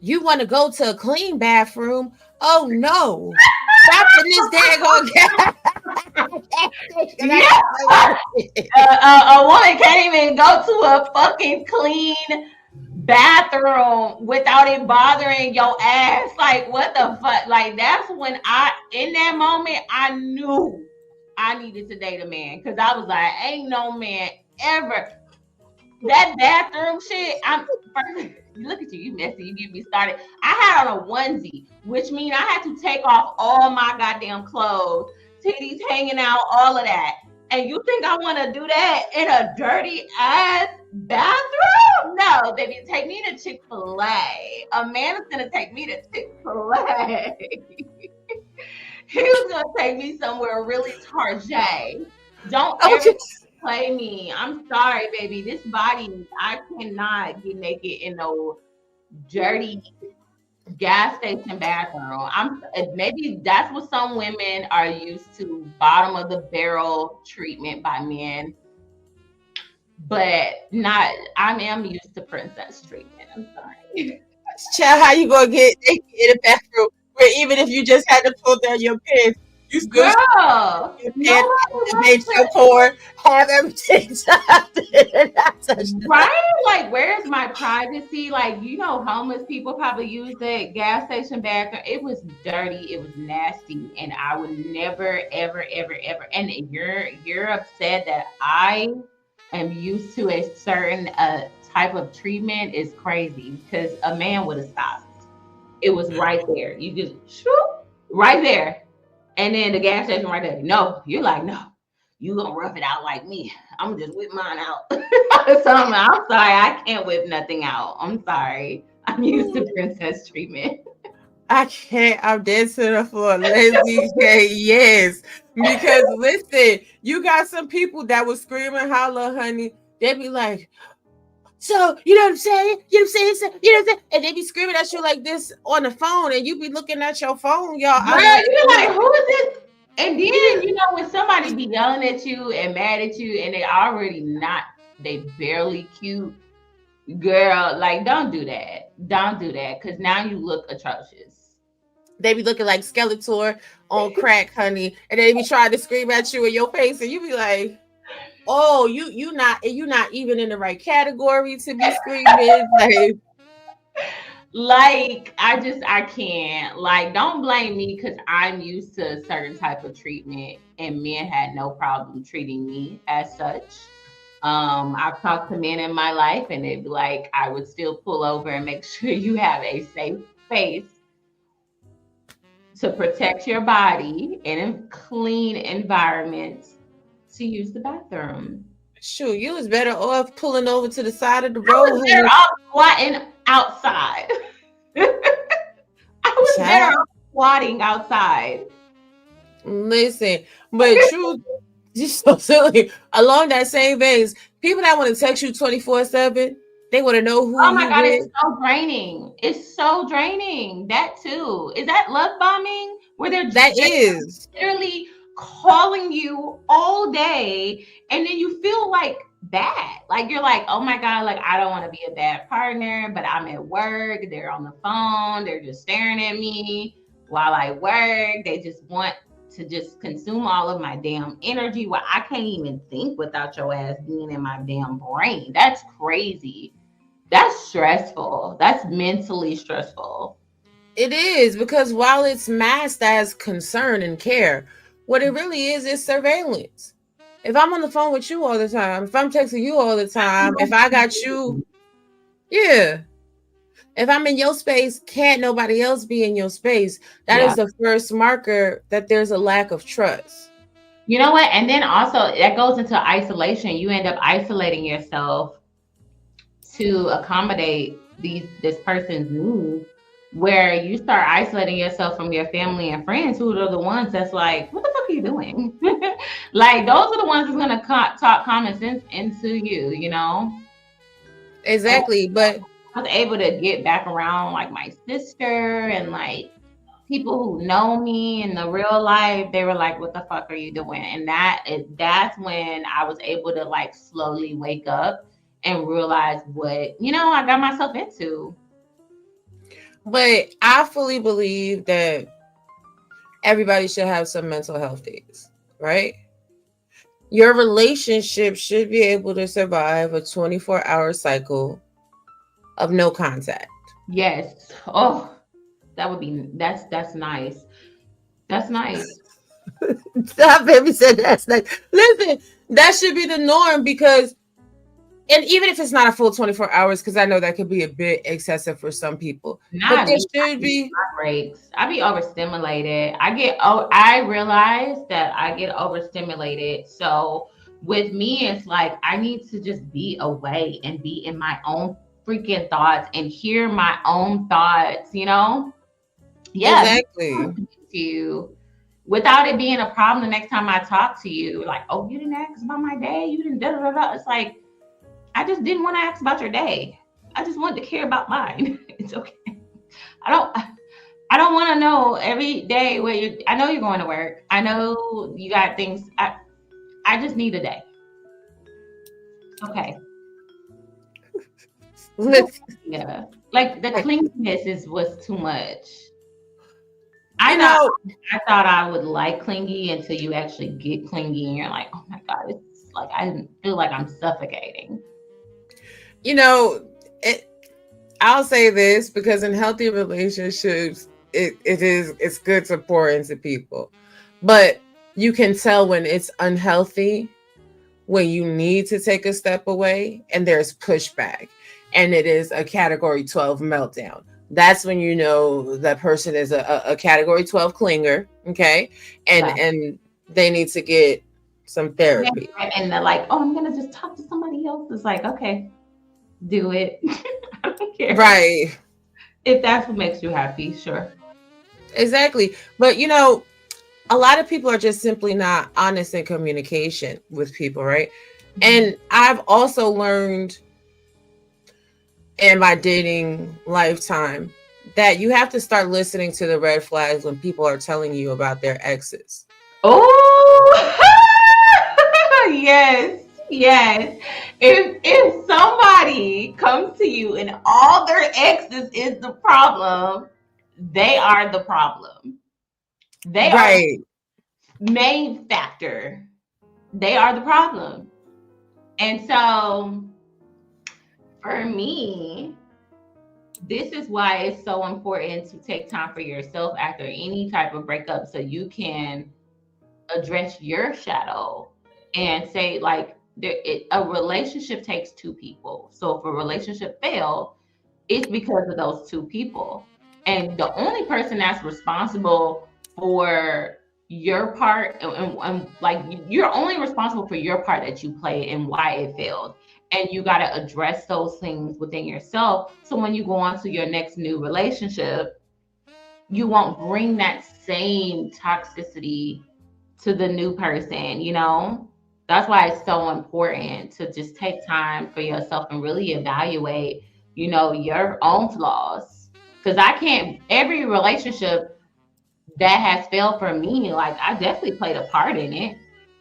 You want to go to a clean bathroom? Oh no. Stop in this daggone a woman can't even go to a fucking clean bathroom without it bothering your ass. Like, what the fuck? Like, that's when in that moment, I knew I needed to date a man. Because I was like, ain't no man ever. That bathroom shit, look at you messy, you get me started. I had on a onesie, which means I had to take off all my goddamn clothes, titties hanging out, all of that. And you think I want to do that in a dirty ass bathroom? No, baby, take me to Chick-fil-A. A man is gonna take me to Chick-fil-A. He was gonna take me somewhere really target. Don't ever play me. I'm sorry, baby. This body, I cannot get naked in no dirty gas station bathroom. Maybe that's what some women are used to, bottom of the barrel treatment by men. But not, I am used to princess treatment. I'm sorry. Child, how you gonna get naked in a bathroom where even if you just had to pull down your pants, you still make your core have everything right? Like, where's my privacy? Like, you know, homeless people probably use that gas station bathroom. It was dirty, it was nasty, and I would never, ever, ever, ever. And you're upset that I am used to a certain type of treatment is crazy, because a man would have stopped. It was right there. You just shoot right there. And then the gas station right there. No, you're like, no, you gonna rough it out like me. I'm just whip mine out. So I'm sorry, I can't whip nothing out. I'm sorry. I'm used to princess treatment. I can't. I'm dead to the floor. Leslie say yes. Because listen, you got some people that will scream and holler, honey. They be like, so, you know what I'm saying? You know what I'm saying? You know what I'm saying? And they be screaming at you like this on the phone, and you be looking at your phone, y'all. Girl, you're like, who is this? And then, you know, when somebody be yelling at you and mad at you, and they barely cute, girl, like, don't do that. Don't do that, because now you look atrocious. They be looking like Skeletor on crack, honey, and they be trying to scream at you in your face, and you be like, oh, you not even in the right category to be screaming. Like I can't. Like, don't blame me, because I'm used to a certain type of treatment, and men had no problem treating me as such. I've talked to men in my life, and they'd be like, I would still pull over and make sure you have a safe space to protect your body in a clean environment to use the bathroom. Shoot, you was better off pulling over to the side of the road. I was better off squatting outside. I was better off squatting outside. Listen, but truth, just so silly. Along that same veins, people that want to text you 24/7, they want to know who. Oh my God, it's so draining. It's so draining. That too. Is that love bombing? Where they're literally calling you all day, and then you feel like bad. Like, you're like, oh my God, like, I don't want to be a bad partner, but I'm at work. They're on the phone. They're just staring at me while I work. They just want to just consume all of my damn energy. Well, I can't even think without your ass being in my damn brain. That's crazy. That's stressful. That's mentally stressful. It is, because while it's masked as concern and care, what it really is surveillance. If I'm on the phone with you all the time, if I'm texting you all the time, if I got you, yeah. If I'm in your space, can't nobody else be in your space? That Yeah. is the first marker that there's a lack of trust. You know what? And then also that goes into isolation. You end up isolating yourself to accommodate this person's needs, where you start isolating yourself from your family and friends, who are the ones that's like, what the fuck are you doing? Like, those are the ones that's gonna talk common sense into you, you know? Exactly. But I was able to get back around like my sister and like people who know me in the real life. They were like, what the fuck are you doing? And that's when I was able to like slowly wake up and realize what, I got myself into. but I fully believe that everybody should have some mental health days, right? Your relationship should be able to survive a 24-hour cycle of no contact. Yes. Oh, that's nice. That's nice. That baby said that's like, listen, that should be the norm, because, and even if it's not a full 24 hours, because I know that could be a bit excessive for some people, but Not there me. should be. Breaks. I be overstimulated. I realize that I get overstimulated. So with me, it's like I need to just be away and be in my own freaking thoughts and hear my own thoughts, Yeah. Exactly. To you without it being a problem the next time I talk to you. Like, oh, you didn't ask about my day. You didn't da da da. It's like, I just didn't want to ask about your day. I just wanted to care about mine. It's okay. I don't want to know every day I know you're going to work. I know you got things. I just need a day. Okay. Yeah. Like the clinginess was too much. I thought I would like clingy until you actually get clingy and you're like, oh my God, it's like I feel like I'm suffocating. I'll say this, because in healthy relationships, it's good to pour into people, but you can tell when it's unhealthy, when you need to take a step away and there's pushback and it is a category 12 meltdown. That's when you know that person is a category 12 clinger, okay? And they need to get some therapy. And they're like, oh, I'm gonna just talk to somebody else. It's like, okay, do it. I don't care. Right. If that's what makes you happy, sure. Exactly. But a lot of people are just simply not honest in communication with people, right? Mm-hmm. And I've also learned in my dating lifetime that you have to start listening to the red flags when people are telling you about their exes. Oh, yes. If somebody comes to you and all their exes is the problem, they are the problem. They are the main factor. They are the problem. And so for me, this is why it's so important to take time for yourself after any type of breakup, so you can address your shadow and say, like, a relationship takes two people. So if a relationship fails, it's because of those two people. And the only person that's responsible for your part, and like, you're only responsible for your part that you played and why it failed. And you got to address those things within yourself. So when you go on to your next new relationship, you won't bring that same toxicity to the new person, That's why it's so important to just take time for yourself and really evaluate, your own flaws. Because every relationship that has failed for me, like, I definitely played a part in it.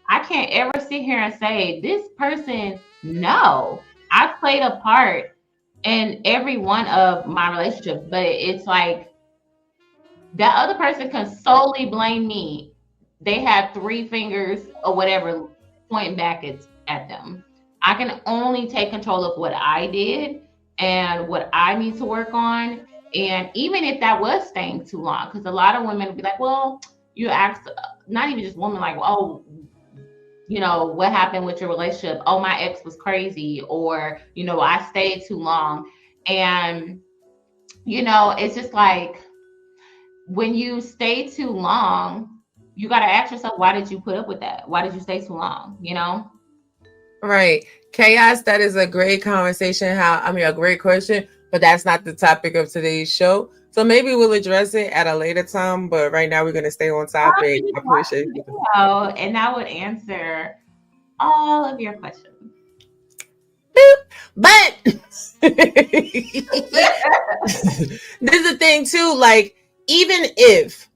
I can't ever sit here and say this person, no. I played a part in every one of my relationships, but it's like that other person can solely blame me. They have 3 fingers or whatever pointing back at them. I can only take control of what I did and what I need to work on. And even if that was staying too long, because a lot of women would be like, well, you ask, not even just women, like, oh, you know, what happened with your relationship? Oh, my ex was crazy, or, you know, I stayed too long. And, you know, it's just like, when you stay too long, you got to ask yourself, why did you put up with that? Why did you stay too long? You know? Right. Chaos, that is a great conversation. A great question, but that's not the topic of today's show. So maybe we'll address it at a later time, but right now we're going to stay on topic. I appreciate you. And that would answer all of your questions. But this is the thing too, like, even if,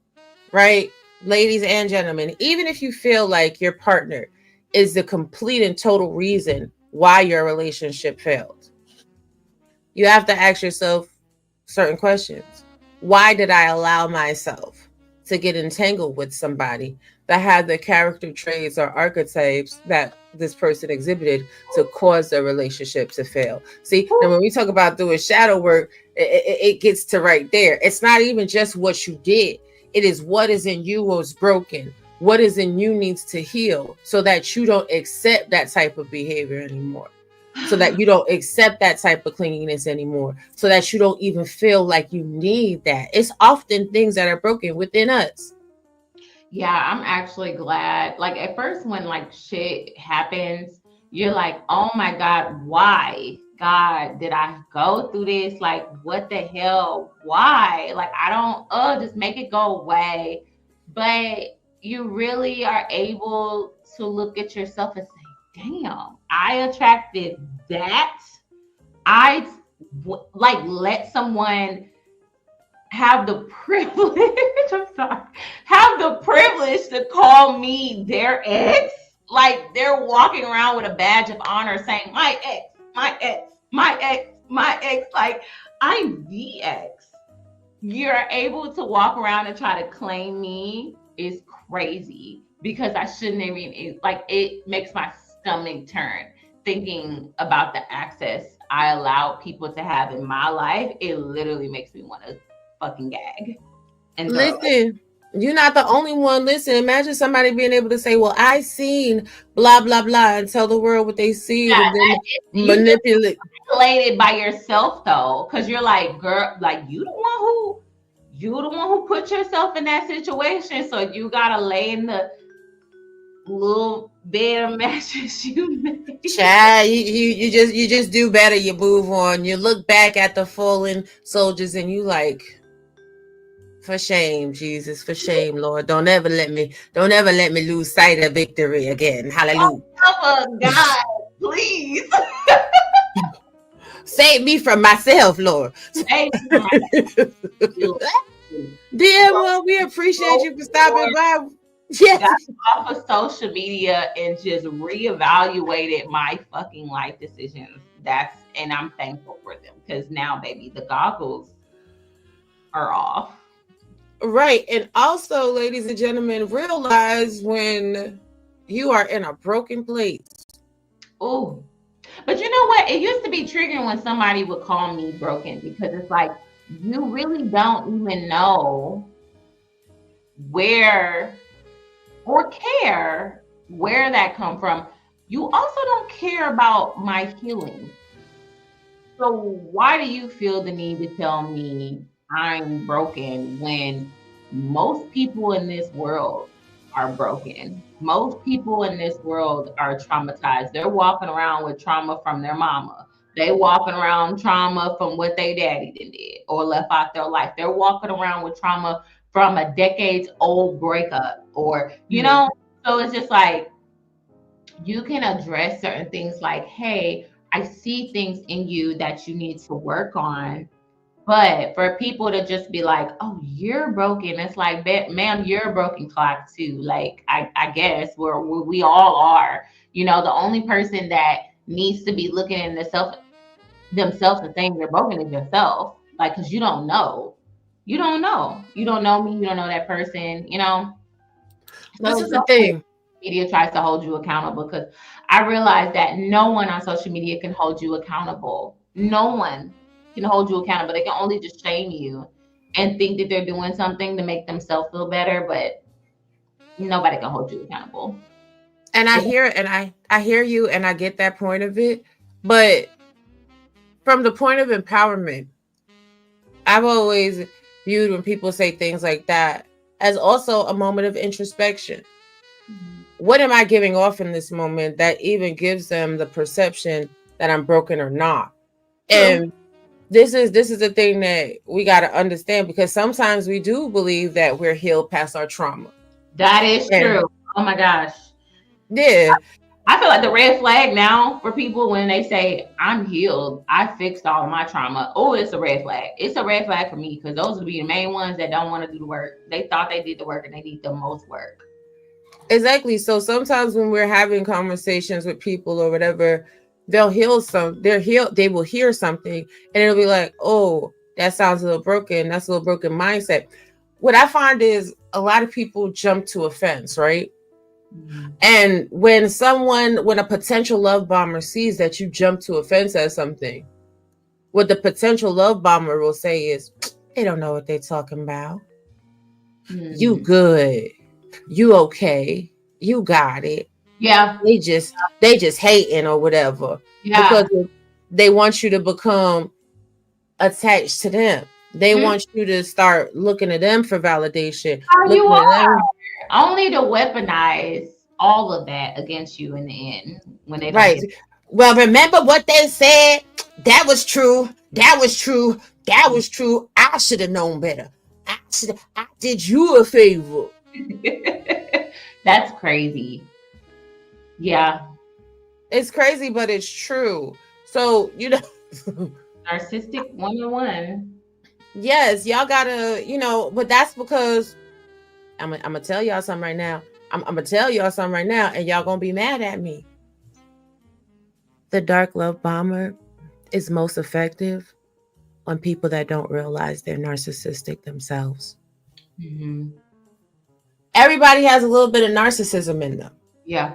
right, ladies and gentlemen, even if you feel like your partner is the complete and total reason why your relationship failed, you have to ask yourself certain questions. Why did I allow myself to get entangled with somebody that had the character traits or archetypes that this person exhibited to cause the relationship to fail? See, and when we talk about doing shadow work, it gets to right there. It's not even just what you did. It is what is in you was broken. What is in you needs to heal so that you don't accept that type of behavior anymore. So that you don't accept that type of clinginess anymore. So that you don't even feel like you need that. It's often things that are broken within us. Yeah, I'm actually glad. Like, at first, when like shit happens, you're like, oh my God, why? God, did I go through this? Like, what the hell? Why? Like, I don't, just make it go away. But you really are able to look at yourself and say, damn, I attracted that. Like, let someone have the privilege, I'm sorry, have the privilege to call me their ex. Like, they're walking around with a badge of honor saying, my ex, my ex, my ex, my ex. Like, I'm the ex. You're able to walk around and try to claim me is crazy, because I shouldn't even, like, it makes my stomach turn thinking about the access I allow people to have in my life. It literally makes me want to fucking gag. And listen, you're not the only one. Listen, imagine somebody being able to say, well, I seen blah blah blah, and tell the world what they see, and then manipulate by yourself though, because you're like, girl, like, you the one who put yourself in that situation, so you gotta lay in the little bed of mattress you made. Child, you just do better. You move on. You look back at the fallen soldiers and you like, for shame, Jesus, for shame, Lord. Don't ever let me lose sight of victory again. Hallelujah. Oh God, please. Save me from myself, Lord. Save me from myself. Dear one, we appreciate you for stopping by. Yes. Got off of social media and just reevaluated my fucking life decisions. And I'm thankful for them, because now, baby, the goggles are off. Right. And also, ladies and gentlemen, realize when you are in a broken place. Oh, but you know what? It used to be triggering when somebody would call me broken, because it's like, you really don't even know where or care where that come from. You also don't care about my healing. So why do you feel the need to tell me I'm broken when most people in this world are broken? Most people in this world are traumatized. They're walking around with trauma from their mama. They walking around trauma from what their daddy did or left out their life. They're walking around with trauma from a decades old breakup, or, you know, so it's just like, you can address certain things like, hey, I see things in you that you need to work on. But for people to just be like, oh, you're broken, it's like, ma'am, you're a broken clock too. Like, I guess we all are. You know, the only person that needs to be looking in themselves and saying they're broken is yourself. Like, because you don't know. You don't know. You don't know me. You don't know that person, you know? This is the thing. Media tries to hold you accountable, because I realize that no one on social media can hold you accountable. No one can hold you accountable. They can only just shame you and think that they're doing something to make themselves feel better, but nobody can hold you accountable. And I hear I hear you and I get that point of it, but from the point of empowerment, I've always viewed when people say things like that as also a moment of introspection. What am I giving off in this moment that even gives them the perception that I'm broken or not? True. And this is the thing that we got to understand, because sometimes we do believe that we're healed past our trauma. That is And true. Oh my gosh. yeah, I feel like the red flag now for people when they say, I'm healed, I fixed all of my trauma. Oh, it's a red flag. It's a red flag for me, because those would be the main ones that don't want to do the work. They thought they did the work and they need the most work. exactly. So sometimes when we're having conversations with people or whatever, they'll they will hear something and it'll be like, oh, that sounds a little broken. That's a little broken mindset. What I find is a lot of people jump to offense, right? And when a potential love bomber sees that you jump to offense at something, what the potential love bomber will say is, they don't know what they're talking about. You good. You okay. You got it. Yeah. They just hating or whatever. Yeah. Because they want you to become attached to them. They want you to start looking at them for validation. You are. Only to weaponize all of that against you in the end when they right. Well, remember what they said? That was true. That was true. That was true. I should have known better. I did you a favor. That's crazy. Yeah. It's crazy, but it's true. So, narcissistic 101. Yes, y'all gotta, but that's because I'm gonna tell y'all something right now. I'm gonna tell y'all something right now, and y'all gonna be mad at me. The dark love bomber is most effective on people that don't realize they're narcissistic themselves. Mm-hmm. Everybody has a little bit of narcissism in them. Yeah.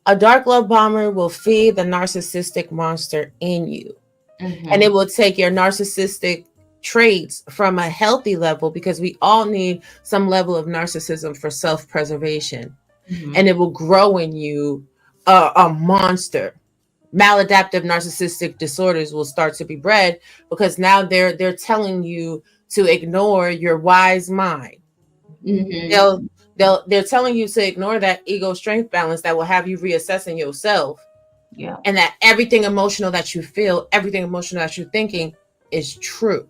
A dark love bomber will feed the narcissistic monster in you. Mm-hmm. And it will take your narcissistic traits from a healthy level, because we all need some level of narcissism for self-preservation. Mm-hmm. And it will grow in you a monster. Maladaptive narcissistic disorders will start to be bred, because now they're telling you to ignore your wise mind. Mm-hmm. They're telling you to ignore that ego strength balance that will have you reassessing yourself. Yeah. And that everything emotional that you feel, everything emotional that you're thinking is true.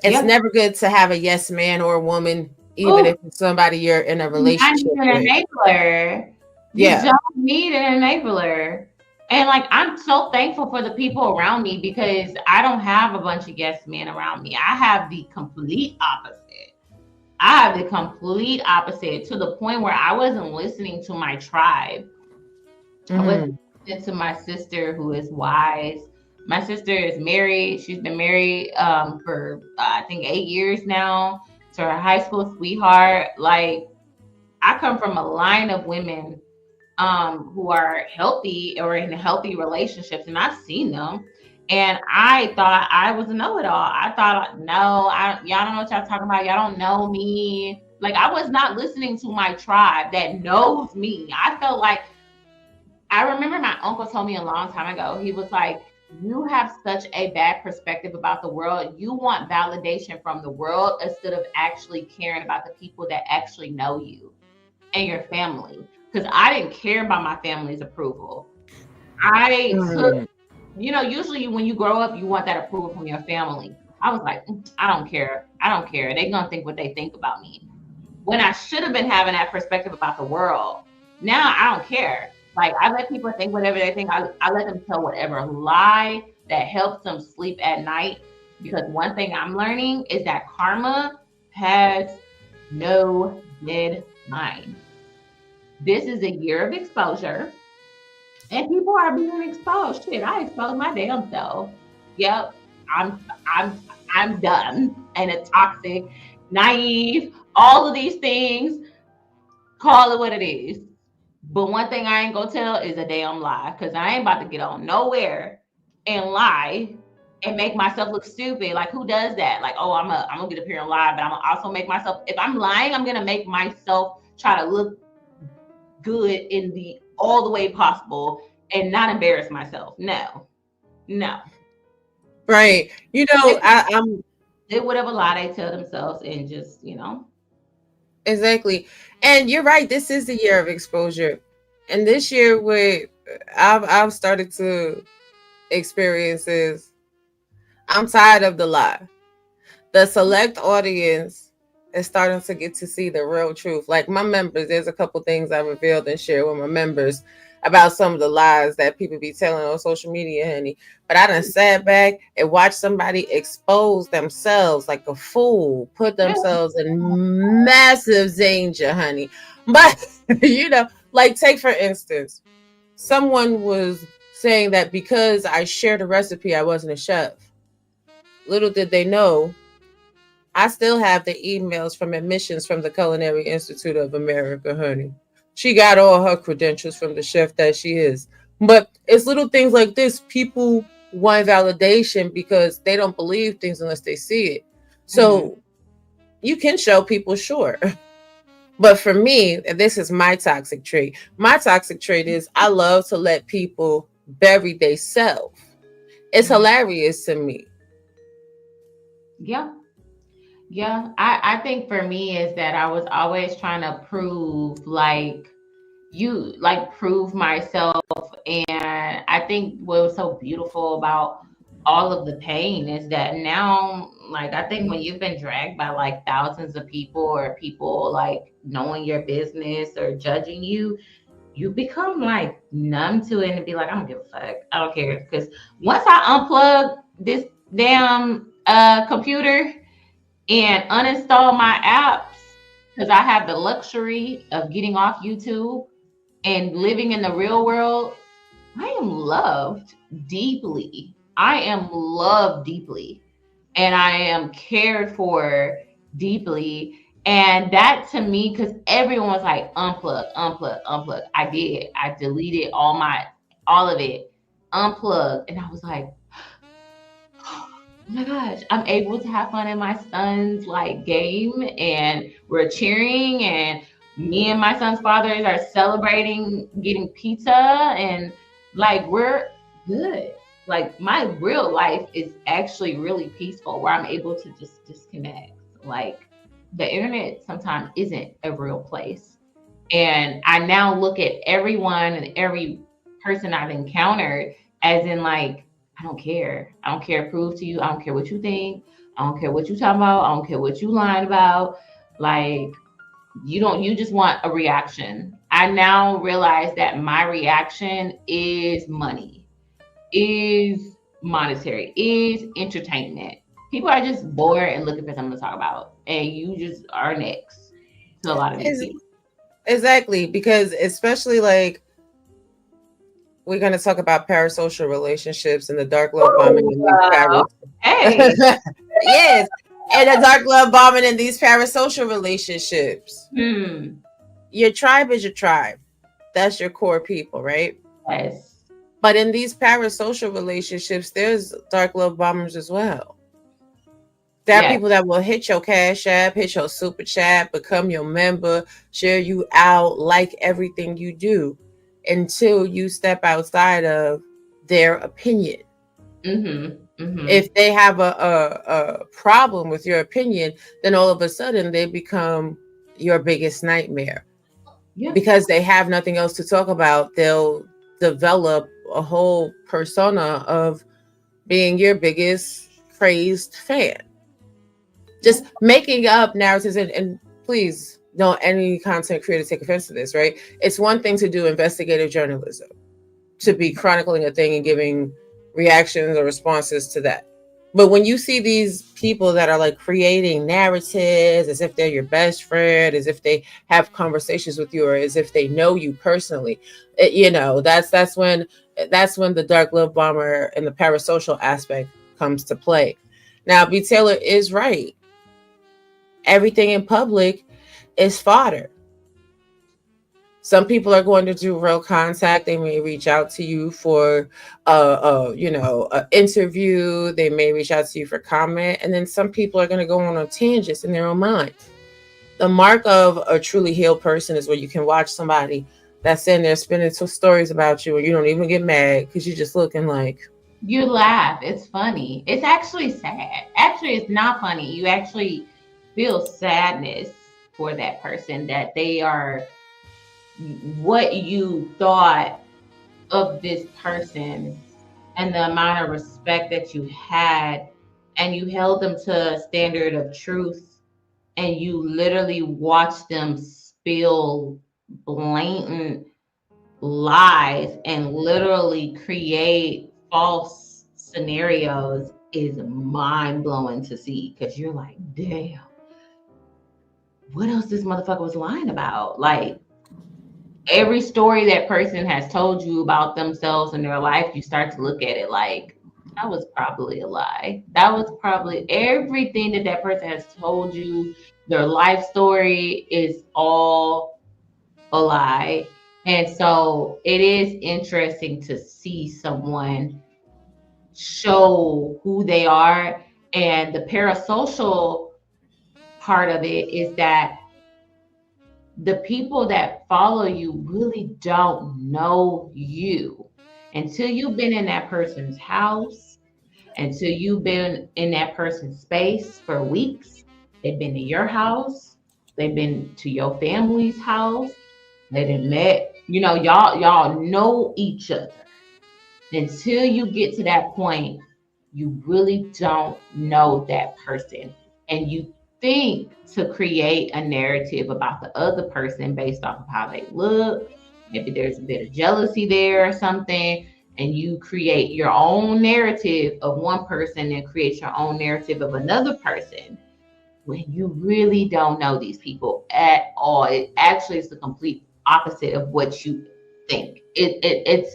It's never good to have a yes man or a woman, even if it's somebody you're in a relationship with. An enabler. You don't need an enabler. And like, I'm so thankful for the people around me, because I don't have a bunch of yes men around me. I have the complete opposite. To the point where I wasn't listening to my tribe. I was listening to my sister, who is wise. My sister is married. She's been married for I think 8 years now, to her high school sweetheart. Like, I come from a line of women who are healthy or in healthy relationships, and I've seen them. And I thought I was a know-it-all. I thought, no, y'all don't know what y'all talking about. Y'all don't know me. Like, I was not listening to my tribe that knows me. I felt like, I remember my uncle told me a long time ago, he was like, you have such a bad perspective about the world. You want validation from the world instead of actually caring about the people that actually know you and your family. Because I didn't care about my family's approval. I took, usually when you grow up, you want that approval from your family. I was like, I don't care. They're going to think what they think about me. When I should have been having that perspective about the world. Now I don't care. Like, I let people think whatever they think. I let them tell whatever lie that helps them sleep at night. Because one thing I'm learning is that karma has no deadline. This is a year of exposure. And people are being exposed. Shit, I exposed my damn self. Yep, I'm done. And a toxic, naive, all of these things. Call it what it is. But one thing I ain't gonna tell is a damn lie, because I ain't about to get on nowhere and lie and make myself look stupid. Like, who does that? Like, oh, I'm gonna get up here and lie, but I'm gonna also make myself, if I'm lying, I'm gonna make myself try to look good in the all the way possible and not embarrass myself. No. Right. You know, I'm They whatever lie they tell themselves and just, exactly. And you're right. This is the year of exposure. And this year with I've started to experience is I'm tired of the lie. The select audience is starting to get to see the real truth. Like my members, there's a couple things I revealed and shared with my members about some of the lies that people be telling on social media, honey. But I done sat back and watched somebody expose themselves like a fool, put themselves in massive danger, honey. But you know, like take for instance, someone was saying that because I shared a recipe, I wasn't a chef. Little did they know I still have the emails from admissions from the Culinary Institute of America, honey. She got all her credentials from the chef that she is. But it's little things like this. People want validation because they don't believe things unless they see it. So you can show people, sure. But for me, this is my toxic trait. My toxic trait is I love to let people bury themselves. It's hilarious to me. Yeah, I think for me is that I was always trying to prove prove myself. And I think what was so beautiful about all of the pain is that now, like, I think when you've been dragged by like thousands of people or people like knowing your business or judging you, you become like numb to it and be like, I don't give a fuck. I don't care. Because once I unplug this damn computer and uninstall my apps, because I have the luxury of getting off YouTube and living in the real world, I am loved deeply. I am loved deeply. And I am cared for deeply. And that to me, because everyone was like, unplug. I did. I deleted all of it, unplugged. And I was like, oh my gosh, I'm able to have fun in my son's like game, and we're cheering, and me and my son's fathers are celebrating getting pizza, and like we're good. Like my real life is actually really peaceful where I'm able to just disconnect. Like the internet sometimes isn't a real place. And I now look at everyone and every person I've encountered as in like, I don't care. I don't care to prove to you. I don't care what you think. I don't care what you talking about. I don't care what you lying about. Like you just want a reaction. I now realize that my reaction is money, is monetary, is entertainment. People are just bored and looking for something to talk about. And you just are next to a lot of these people. Exactly. Because especially like we're going to talk about parasocial relationships and the dark love bombing in these Hey. yes. And the dark love bombing in these parasocial relationships. Your tribe is your tribe. That's your core people, right? Yes. But in these parasocial relationships, there's dark love bombers as well. There are people that will hit your cash app, hit your super chat, become your member, share you out, like everything you do until you step outside of their opinion. If they have a problem with your opinion, then all of a sudden they become your biggest nightmare. Because they have nothing else to talk about, they'll develop a whole persona of being your biggest crazed fan. Just making up narratives, and please don't any content creator take offense to this, right? It's one thing to do investigative journalism, to be chronicling a thing and giving reactions or responses to that. But when you see these people that are like creating narratives as if they're your best friend, as if they have conversations with you, or as if they know you personally, that's when the dark love bomber and the parasocial aspect comes to play. Now, Btaylor is right. Everything in public is fodder. Some people are going to do real contact. They may reach out to you for an interview. They may reach out to you for comment. And then some people are going to go on tangents in their own mind. The mark of a truly healed person is where you can watch somebody that's in there spinning two stories about you and you don't even get mad because you're just looking like, You laugh. It's funny. It's actually sad. Actually, it's not funny. You actually feel sadness for that person, that they are what you thought of this person and the amount of respect that you had, and you held them to a standard of truth, and you literally watched them spill blatant lies and literally create false scenarios, is mind blowing to see, because you're like, damn, what else this motherfucker was lying about? Like, every story that person has told you about themselves and their life, you start to look at it like, that was probably a lie. That was probably everything that that person has told you. Their life story is all a lie. And so it is interesting to see someone show who they are. And the parasocial part of it is that the people that follow you really don't know you until you've been in that person's house, until you've been in that person's space for weeks. They've been to your house, they've been to your family's house, they done met, y'all know each other. Until you get to that point, you really don't know that person. And you think to create a narrative about the other person based off of how they look. Maybe there's a bit of jealousy there or something. And you create your own narrative of one person and create your own narrative of another person, when you really don't know these people at all. It actually is the complete opposite of what you think. It's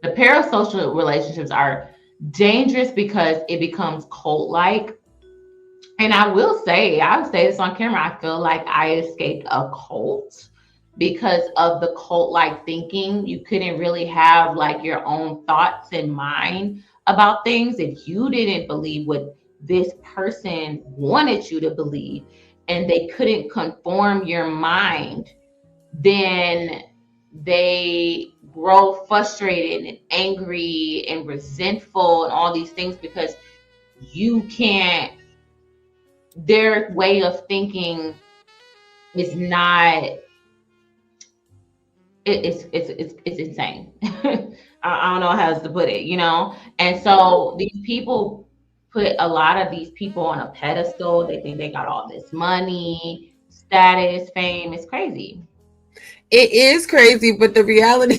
the parasocial relationships are dangerous because it becomes cult-like. And I will say this on camera, I feel like I escaped a cult because of the cult-like thinking. You couldn't really have like your own thoughts in mind about things if you didn't believe what this person wanted you to believe, and they couldn't conform your mind. Then they grow frustrated and angry and resentful and all these things because you can't, their way of thinking is not, it's insane. I don't know how else to put it, and so these people put a lot of these people on a pedestal. They think they got all this money, status, fame. It's crazy. It is crazy, but the reality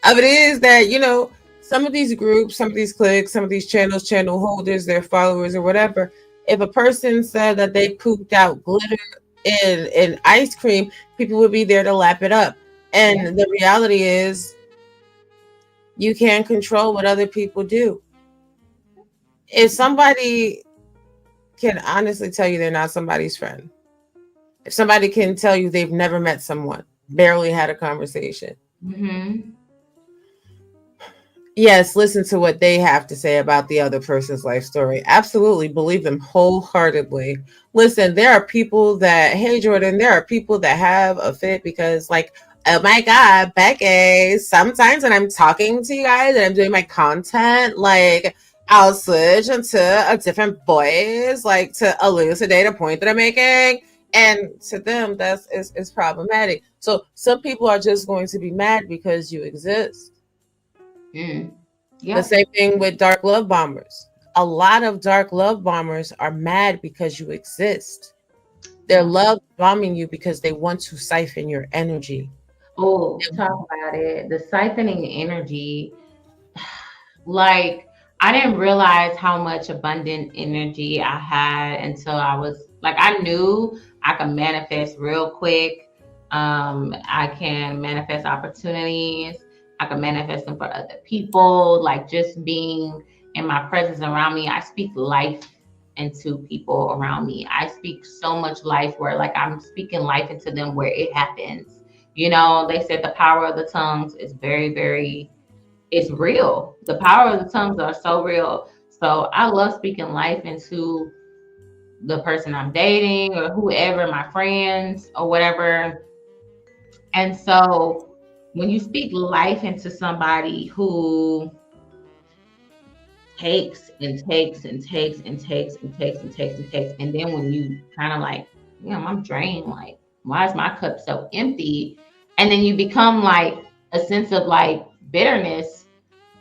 of it is that, some of these groups, some of these cliques, some of these channel holders, their followers or whatever, if a person said that they pooped out glitter in ice cream, people would be there to lap it up. And the reality is, you can't control what other people do. If somebody can honestly tell you they're not somebody's friend, if somebody can tell you they've never met someone, barely had a conversation, yes, listen to what they have to say about the other person's life story. Absolutely believe them wholeheartedly. Listen, there are people that, hey Jordan, there are people that have a fit because, like, oh my God, Becky, sometimes when I'm talking to you guys and I'm doing my content, like, I'll switch into a different voice, like, to elucidate a point that I'm making. And to them, it's problematic. So some people are just going to be mad because you exist. The same thing with dark love bombers. A lot of dark love bombers are mad because you exist. They're love bombing you because they want to siphon your energy. Oh, talk about it. The siphoning energy. Like, I didn't realize how much abundant energy I had until I was like, I knew I could manifest real quick. I can manifest opportunities. I can manifest them for other people. Like, just being in my presence around me, I speak life into people around me. I speak so much life where like I'm speaking life into them where it happens. You know, they said the power of the tongues is very, very, it's real. The power of the tongues are so real. So I love speaking life into the person I'm dating or whoever, my friends or whatever. And so when you speak life into somebody who takes and takes and takes and takes and takes and takes and takes, and then when you kind of like, you know, I'm drained, like, why is my cup so empty? And then you become like a sense of like bitterness.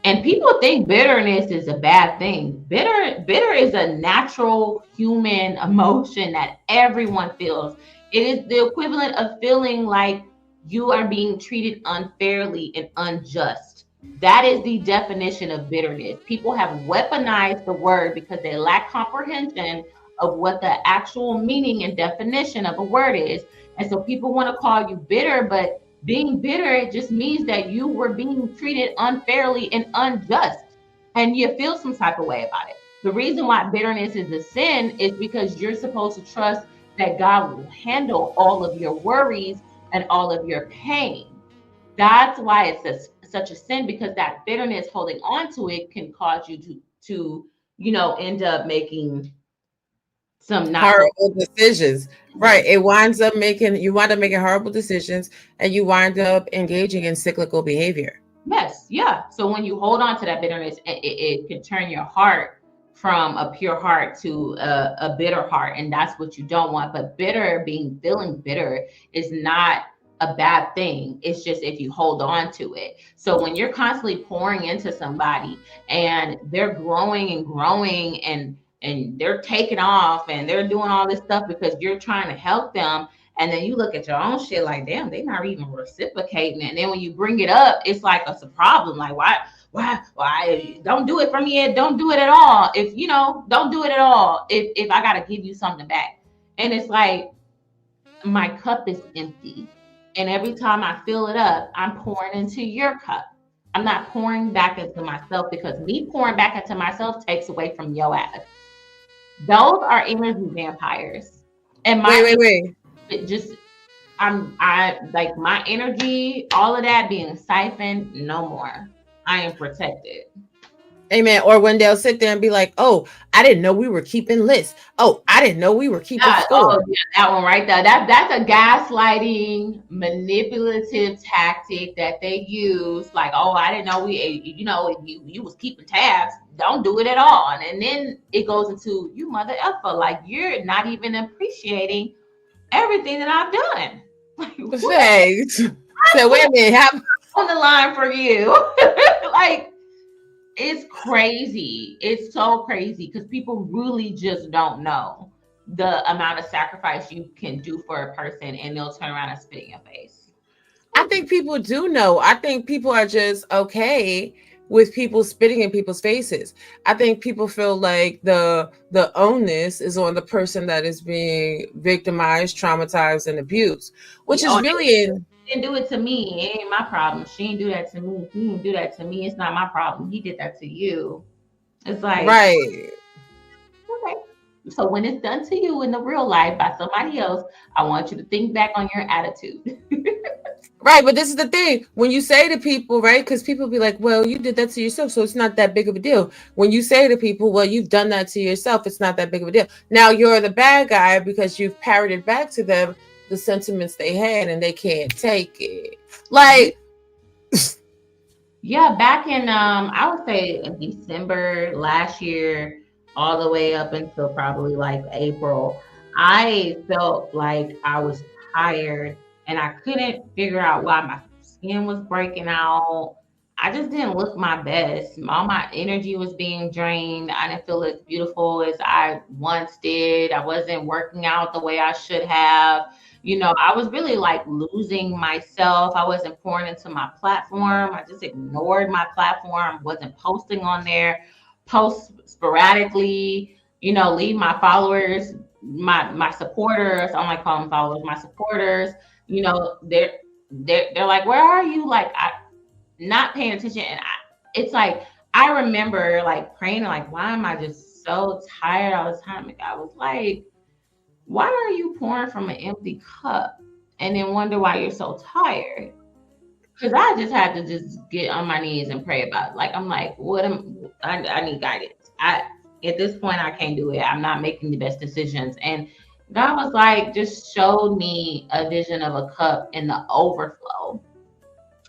And people think bitterness is a bad thing. Bitter is a natural human emotion that everyone feels. It is the equivalent of feeling like you are being treated unfairly and unjust. That is the definition of bitterness. People have weaponized the word because they lack comprehension of what the actual meaning and definition of a word is. And so people want to call you bitter, but being bitter, it just means that you were being treated unfairly and unjust, and you feel some type of way about it. The reason why bitterness is a sin is because you're supposed to trust that God will handle all of your worries and all of your pain. That's why it's such a sin, because that bitterness, holding on to it, can cause you to end up making some not horrible decisions. Right. It winds up making you wind up making horrible decisions, and you wind up engaging in cyclical behavior. Yes, yeah. So when you hold on to that bitterness, it can turn your heart from a pure heart to a bitter heart, and that's what you don't want. But feeling bitter is not a bad thing. It's just if you hold on to it. So when you're constantly pouring into somebody and they're growing and growing and they're taking off and they're doing all this stuff because you're trying to help them, and then you look at your own shit like, damn, they're not even reciprocating. And then when you bring it up, it's like it's a problem. Like, why don't do it for me? Don't do it at all. If don't do it at all. If I gotta give you something back. And it's like, my cup is empty. And every time I fill it up, I'm pouring into your cup. I'm not pouring back into myself, because me pouring back into myself takes away from your ass. Those are energy vampires. And Wait. it just I like my energy, all of that being siphoned, no more. I am protected. Amen. Or when they'll sit there and be like, "Oh, I didn't know we were keeping lists. Oh, I didn't know we were keeping score." Oh, yeah, that one right there. That's a gaslighting, manipulative tactic that they use. Like, oh, I didn't know you was keeping tabs. Don't do it at all. And then it goes into, you mother effer, like you're not even appreciating everything that I've done. Like, so wait a minute, on the line for you. Like, it's crazy. It's so crazy because people really just don't know the amount of sacrifice you can do for a person, and they'll turn around and spit in your face. I think people do know. I think people are just okay with people spitting in people's faces. I think people feel like the onus is on the person that is being victimized, traumatized, and abused, which is really didn't do it to me. It ain't my problem. She didn't do that to me. He didn't do that to me. It's not my problem. He did that to you. It's like, right. Okay. So when it's done to you in the real life by somebody else, I want you to think back on your attitude. Right, but this is the thing. When you say to people, right, because people be like, well, you did that to yourself, so it's not that big of a deal. When you say to people, well, you've done that to yourself, it's not that big of a deal. Now you're the bad guy because you've parroted back to them the sentiments they had, and they can't take it. Like, yeah, back in I would say in December last year, all the way up until probably like April, I felt like I was tired and I couldn't figure out why my skin was breaking out. I just didn't look my best. All my energy was being drained. I didn't feel as beautiful as I once did. I wasn't working out the way I should have. I was really like losing myself. I wasn't pouring into my platform. I just ignored my platform, wasn't posting on there, post sporadically, leave my followers, my supporters. I don't like calling them followers, my supporters, they're like, where are you? Like, I not paying attention. And it's like, I remember like praying, like, why am I just so tired all the time. And I was like, why are you pouring from an empty cup? And then wonder why you're so tired. Because I just had to just get on my knees and pray about it. Like, I'm like, I need guidance. At this point, I can't do it. I'm not making the best decisions. And God was like, just showed me a vision of a cup in the overflow.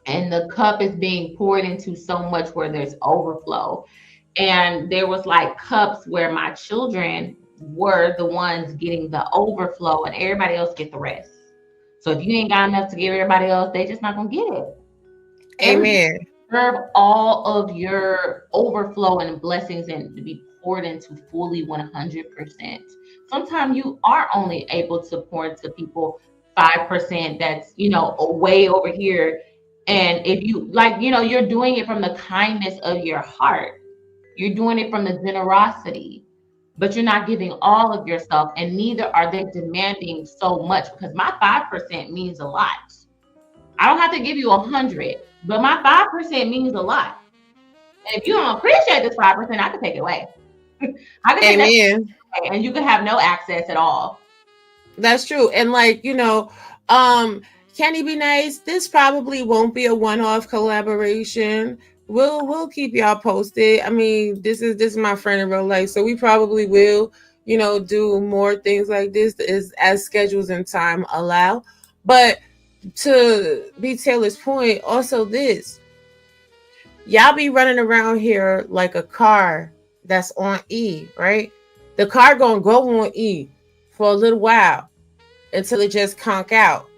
And the cup is being poured into so much where there's overflow. And there was like cups where my children were the ones getting the overflow and everybody else get the rest. So if you ain't got enough to give everybody else, they just not gonna get it. Amen. Serve all of your overflow and blessings and to be poured into fully 100%. Sometimes you are only able to pour into people 5% that's, way over here. And if you like, you're doing it from the kindness of your heart. You're doing it from the generosity, but you're not giving all of yourself, and neither are they demanding so much, because my 5% means a lot. I don't have to give you 100, but my 5% means a lot. And if you don't appreciate this 5%, I can take it away. I can take that away, and you can have no access at all. That's true. And like, can he be nice? This probably won't be a one-off collaboration. We'll keep y'all posted. I mean, this is my friend in real life, so we probably will, do more things like this as schedules and time allow. But to Btaylor's point, also this, y'all be running around here like a car that's on E, right? The car gonna go on E for a little while until it just conk out.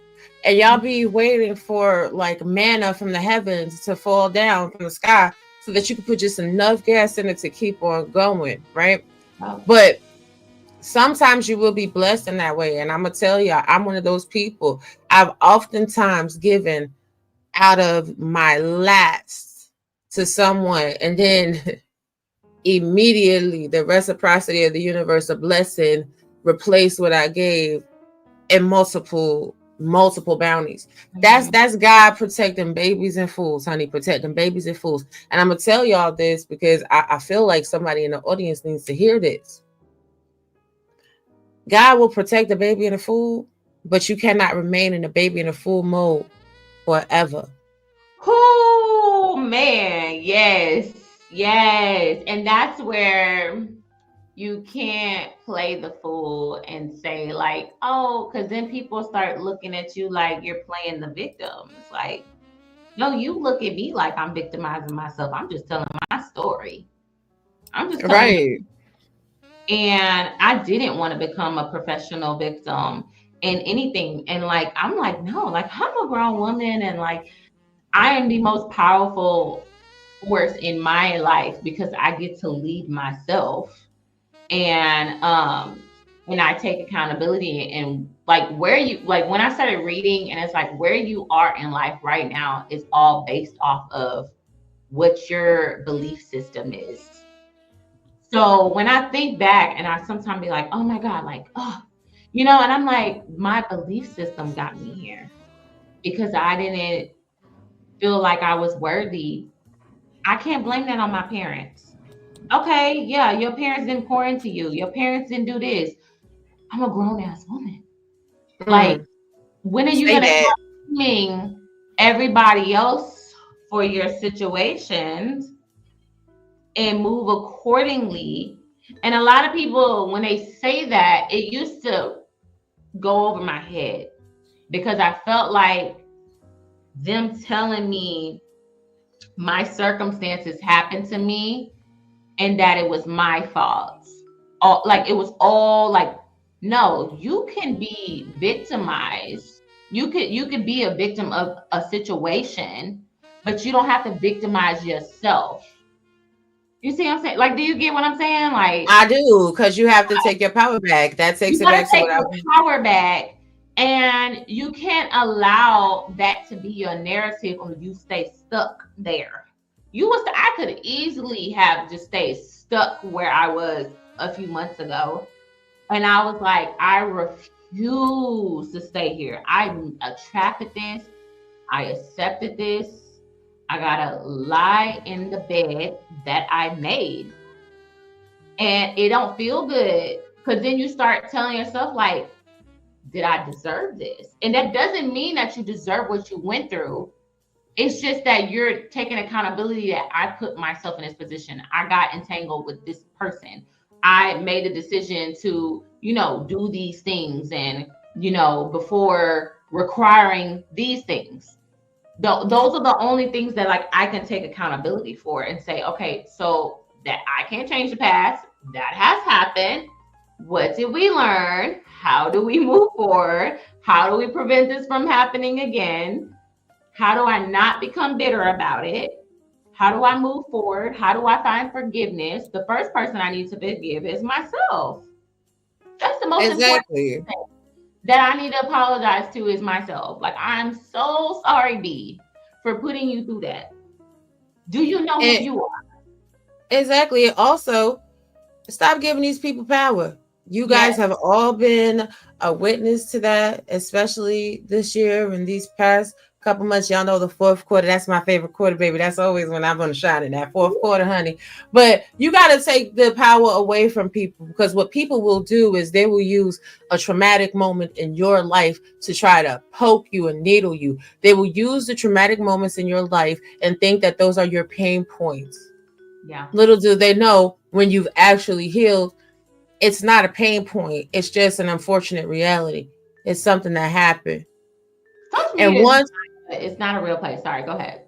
And y'all be waiting for like manna from the heavens to fall down from the sky so that you can put just enough gas in it to keep on going, right? Wow. But sometimes you will be blessed in that way. And I'm going to tell you, I'm one of those people. I've oftentimes given out of my last to someone, and then immediately the reciprocity of the universe, a blessing, replaced what I gave in multiple bounties. That's God protecting babies and fools, honey, protecting babies and fools. And I'm gonna tell y'all this because I feel like somebody in the audience needs to hear this. God will protect the baby and the fool, but you cannot remain in the baby and the fool mode forever. Oh man, yes. And that's where you can't play the fool and say like, oh, because then people start looking at you like you're playing the victim. It's like, no, you look at me like I'm victimizing myself. I'm just telling my story. I'm just telling right. And I didn't want to become a professional victim in anything. And like, I'm like, no, like I'm a grown woman, and like I am the most powerful force in my life because I get to lead myself. And I take accountability, and like when I started reading, and it's like where you are in life right now is all based off of what your belief system is. So when I think back, and I sometimes be like, oh my God, like, oh, and I'm like, my belief system got me here because I didn't feel like I was worthy. I can't blame that on my parents. Okay, yeah, your parents didn't pour into you. Your parents didn't do this. I'm a grown-ass woman. Like, when are you going to stop blaming everybody else for your situations and move accordingly? And a lot of people, when they say that, it used to go over my head because I felt like them telling me my circumstances happened to me and that it was my fault. Like it was all like, no, you can be victimized. You could be a victim of a situation, but you don't have to victimize yourself. You see what I'm saying? Like, do you get what I'm saying? Like, I do, because you have to take your power back. That takes it back to what I mean. Power back, and you can't allow that to be your narrative, or you stay stuck there. I could easily have just stayed stuck where I was a few months ago. And I was like, I refuse to stay here. I attracted this. I accepted this. I gotta lie in the bed that I made. and it don't feel good, because then you start telling yourself like, did I deserve this? And that doesn't mean that you deserve what you went through. It's just that you're taking accountability that I put myself in this position. I got entangled with this person. I made a decision to, do these things, and, before requiring these things. Those are the only things that like I can take accountability for and say, okay, so that I can't change the past. That has happened. What did we learn? How do we move forward? How do we prevent this from happening again? How do I not become bitter about it? How do I move forward? How do I find forgiveness? The first person I need to forgive is myself. That's the most important thing that I need to apologize to is myself. Like, I'm so sorry, B, for putting you through that. Do you know who you are? Exactly. Also, stop giving these people power. You guys have all been a witness to that, especially this year and these past couple months. Y'all know the fourth quarter. That's my favorite quarter, baby. That's always when I'm going to shine in that fourth quarter, honey. But you got to take the power away from people, because what people will do is they will use a traumatic moment in your life to try to poke you and needle you. They will use the traumatic moments in your life and think that those are your pain points. Yeah. Little do they know, when you've actually healed, it's not a pain point. It's just an unfortunate reality. It's something that happened. And once it's not a real place. Sorry, go ahead.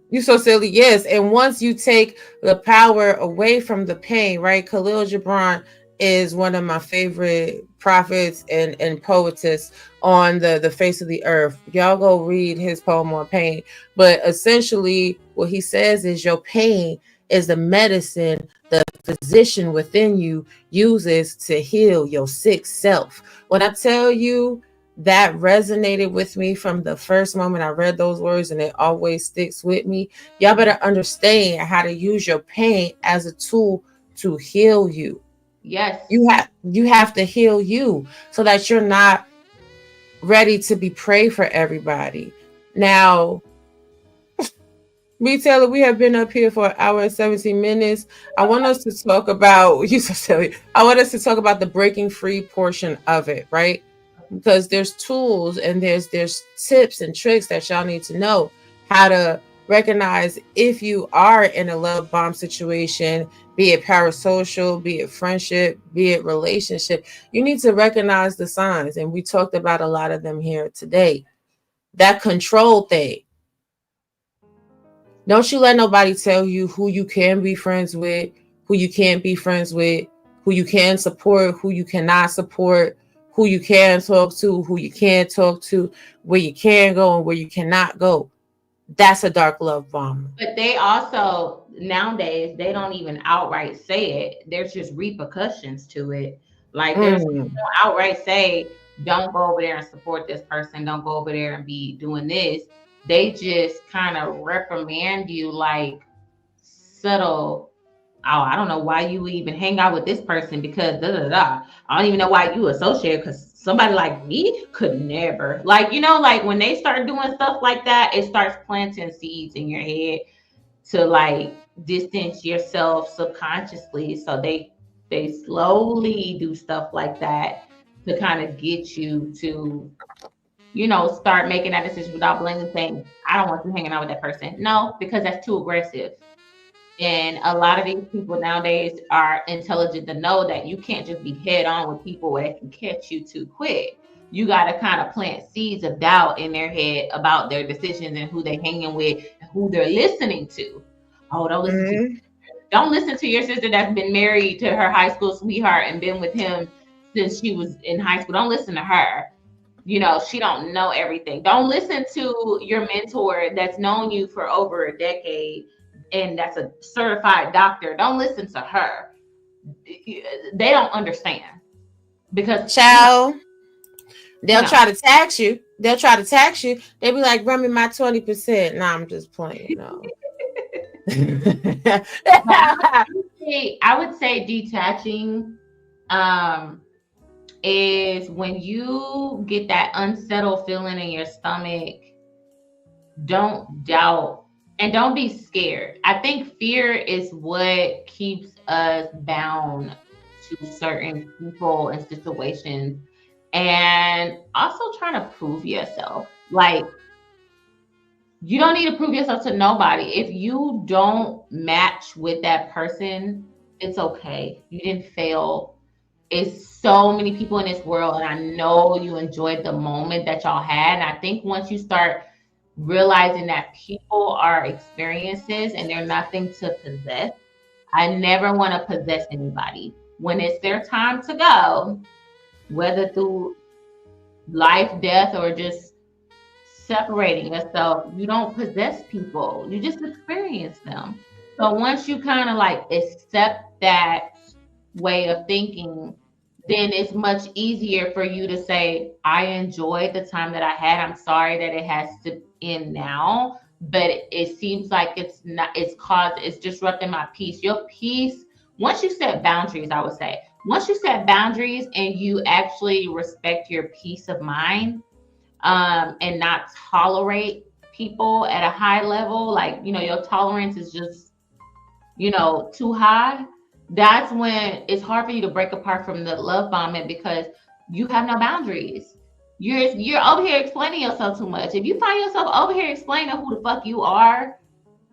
You so silly. Yes. And once you take the power away from the pain, right? Khalil Gibran is one of my favorite prophets and poetess on the face of the earth. Y'all go read his poem on pain. But essentially what he says is your pain is the medicine the physician within you uses to heal your sick self. When I tell you, that resonated with me from the first moment I read those words, and it always sticks with me. Y'all better understand how to use your pain as a tool to heal you. Yes. You have to heal you so that you're not ready to be prey for everybody. Now, Btaylor, we have been up here for an hour and 17 minutes. I want us to talk about, you so silly. I want us to talk about the breaking free portion of it, right? Because there's tools and there's tips and tricks that y'all need to know how to recognize if you are in a love bomb situation, be it parasocial, be it friendship, be it relationship. You need to recognize the signs, and we talked about a lot of them here today. That control thing. Don't you let nobody tell you who you can be friends with, who you can't be friends with, who you can support, who you cannot support, who you can talk to, who you can't talk to, where you can go and where you cannot go. That's a dark love bomb. But they also, nowadays, they don't even outright say it. There's just repercussions to it. Like, there's no outright say, don't go over there and support this person. Don't go over there and be doing this. They just kind of reprimand you like subtle. Oh, I don't know why you even hang out with this person because da da da. I don't even know why you associate, because somebody like me could never. Like, like when they start doing stuff like that, it starts planting seeds in your head to like distance yourself subconsciously. So they slowly do stuff like that to kind of get you to, start making that decision without blaming, saying, I don't want you hanging out with that person. No, because that's too aggressive. And a lot of these people nowadays are intelligent to know that you can't just be head on with people where they can catch you too quick. You got to kind of plant seeds of doubt in their head about their decisions and who they're hanging with and who they're listening to. Oh, don't listen to your sister that's been married to her high school sweetheart and been with him since she was in high school. Don't listen to her. She don't know everything. Don't listen to your mentor that's known you for over a decade and that's a certified doctor. Don't listen to her. They don't understand, because child, they'll try to tax you. They'll try to tax you. They'll be like, run me my 20%. Nah, I'm just playing. No. I would say detaching is when you get that unsettled feeling in your stomach. Don't doubt And don't be scared. I think fear is what keeps us bound to certain people and situations. And also trying to prove yourself. Like, you don't need to prove yourself to nobody. If you don't match with that person, it's okay. You didn't fail. It's so many people in this world, and I know you enjoyed the moment that y'all had. And I think once you start realizing that people are experiences and they're nothing to possess, I never want to possess anybody. When it's their time to go, whether through life, death, or just separating yourself, you don't possess people, you just experience them. So once you kind of like accept that way of thinking, then it's much easier for you to say, I enjoyed the time that I had. I'm sorry that it has to end now, but it seems like it's disrupting my peace. Your peace, once you set boundaries, I would say, once you set boundaries and you actually respect your peace of mind, and not tolerate people at a high level, like, your tolerance is just, too high. That's when it's hard for you to break apart from the love bombing, because you have no boundaries. You're over here explaining yourself too much. If you find yourself over here explaining who the fuck you are,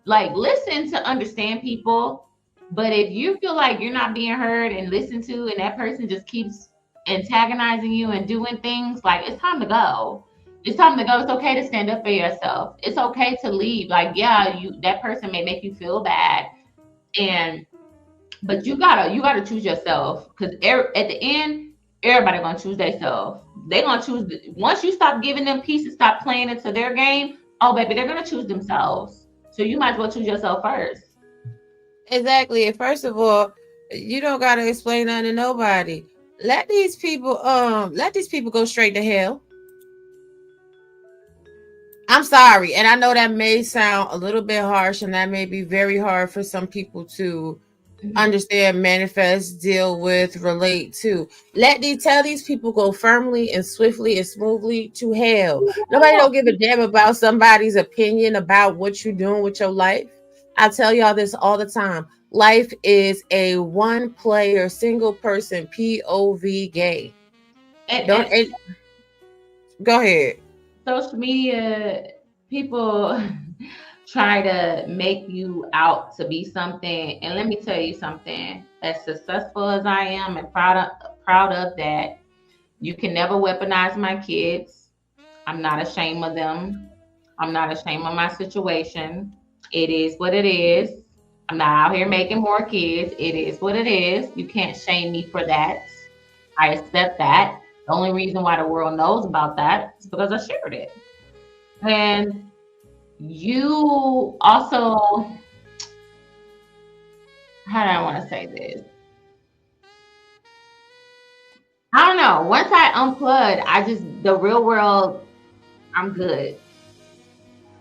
like, listen to understand people. But if you feel like you're not being heard and listened to, and that person just keeps antagonizing you and doing things, like, it's time to go. It's time to go. It's okay to stand up for yourself. It's okay to leave. Like, yeah, that person may make you feel bad, but you gotta choose yourself, because at the end, everybody gonna choose themselves. They gonna choose. Once you stop giving them pieces, stop playing into their game. Oh, baby, they're gonna choose themselves. So you might as well choose yourself first. Exactly. First of all, you don't gotta explain nothing to nobody. Let these people go straight to hell. I'm sorry, and I know that may sound a little bit harsh, and that may be very hard for some people to understand, manifest, deal with, relate to. Tell these people go firmly and swiftly and smoothly to hell. Nobody don't give a damn about somebody's opinion about what you're doing with your life. I tell y'all this all the time. Life is a one player, single person POV game. Go ahead. Social media, people try to make you out to be something. And let me tell you something, as successful as I am and proud of that, you can never weaponize my kids. I'm not ashamed of them. I'm not ashamed of my situation. It is what it is. I'm not out here making more kids. It is what it is. You can't shame me for that. I accept that. The only reason why the world knows about that is because I shared it. And you also, how do I want to say this? I don't know. Once I unplugged, the real world, I'm good.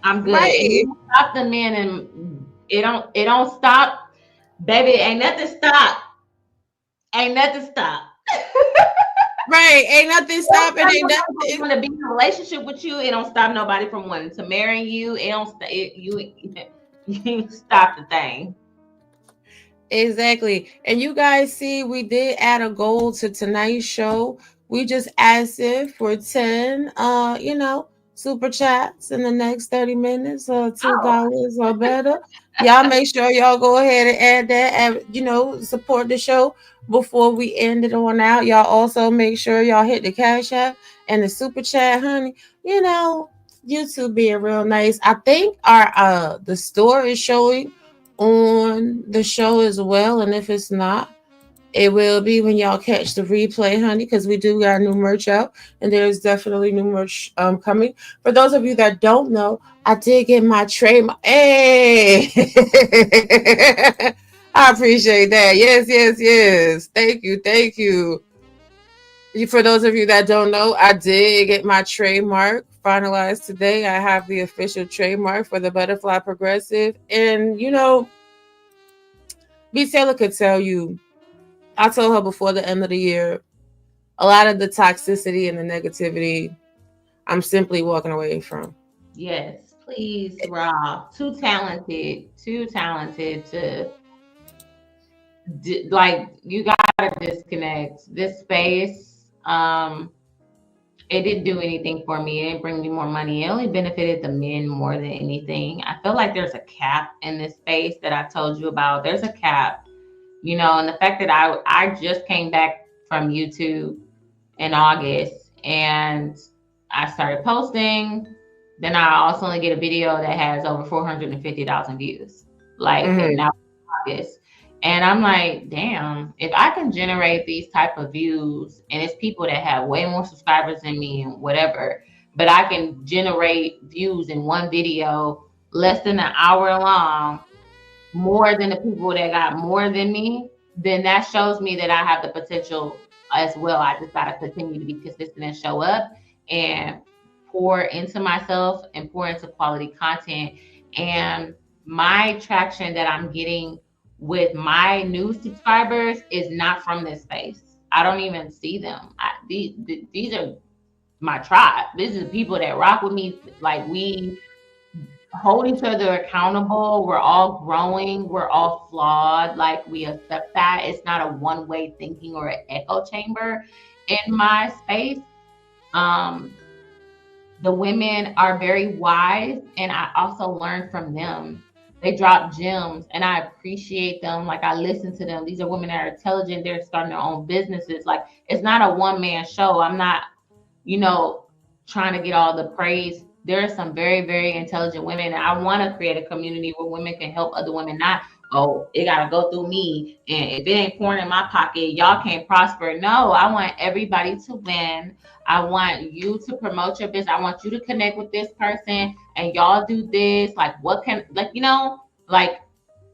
I'm good. Right. Stop the men, and it don't stop, baby. Ain't nothing stop. Ain't nothing stop. Right. Ain't nothing stopping. Ain't nothing. Want to be in a relationship with you. It don't stop nobody from wanting to marry you. It don't. You stop the thing. Exactly. And you guys see, we did add a goal to tonight's show. We just asked it for 10 super chats in the next 30 minutes, or $2 or better. Y'all make sure y'all go ahead and add that, and support the show before we end it on out. Y'all also make sure y'all hit the Cash App and the super chat, honey. YouTube being real nice. I think our the store is showing on the show as well, and if it's not, it will be when y'all catch the replay, honey, because we do got new merch out, and there's definitely new merch coming. For those of you that don't know, I did get my trademark. Hey, I appreciate that. Yes. Thank you. For those of you that don't know, I did get my trademark finalized today. I have the official trademark for the Butterfly Progressive, and Btaylor could tell you, I told her before the end of the year, a lot of the toxicity and the negativity, I'm simply walking away from. Yes, Please, Rob. Too talented to like, you gotta disconnect this space. It didn't do anything for me. It didn't bring me more money. It only benefited the men more than anything. I feel like there's a cap in this space that I told you about. There's a cap, and the fact that I just came back from YouTube in August and I started posting. Then I also only get a video that has over 450,000 views. Like now August. And I'm like, damn, if I can generate these type of views, and it's people that have way more subscribers than me and whatever, but I can generate views in one video less than an hour long, more than the people that got more than me, then that shows me that I have the potential as well. I just gotta continue to be consistent and show up and pour into myself and pour into quality content. And my traction that I'm getting with my new subscribers is not from this space. I don't even see them. These are my tribe. These are the people that rock with me. Like, we hold each other accountable. We're all growing. We're all flawed. Like, we accept that. It's not a one-way thinking or an echo chamber in my space. The women are very wise, and I also learn from them. They drop gems, and I appreciate them. Like, I listen to them. These are women that are intelligent. They're starting their own businesses. Like, it's not a one-man show. I'm not, trying to get all the praise. There are some very, very intelligent women, and I want to create a community where women can help other women. Not, oh, it got to go through me, and if it ain't pouring in my pocket, y'all can't prosper. No, I want everybody to win. I want you to promote your business. I want you to connect with this person, and y'all do this. Like,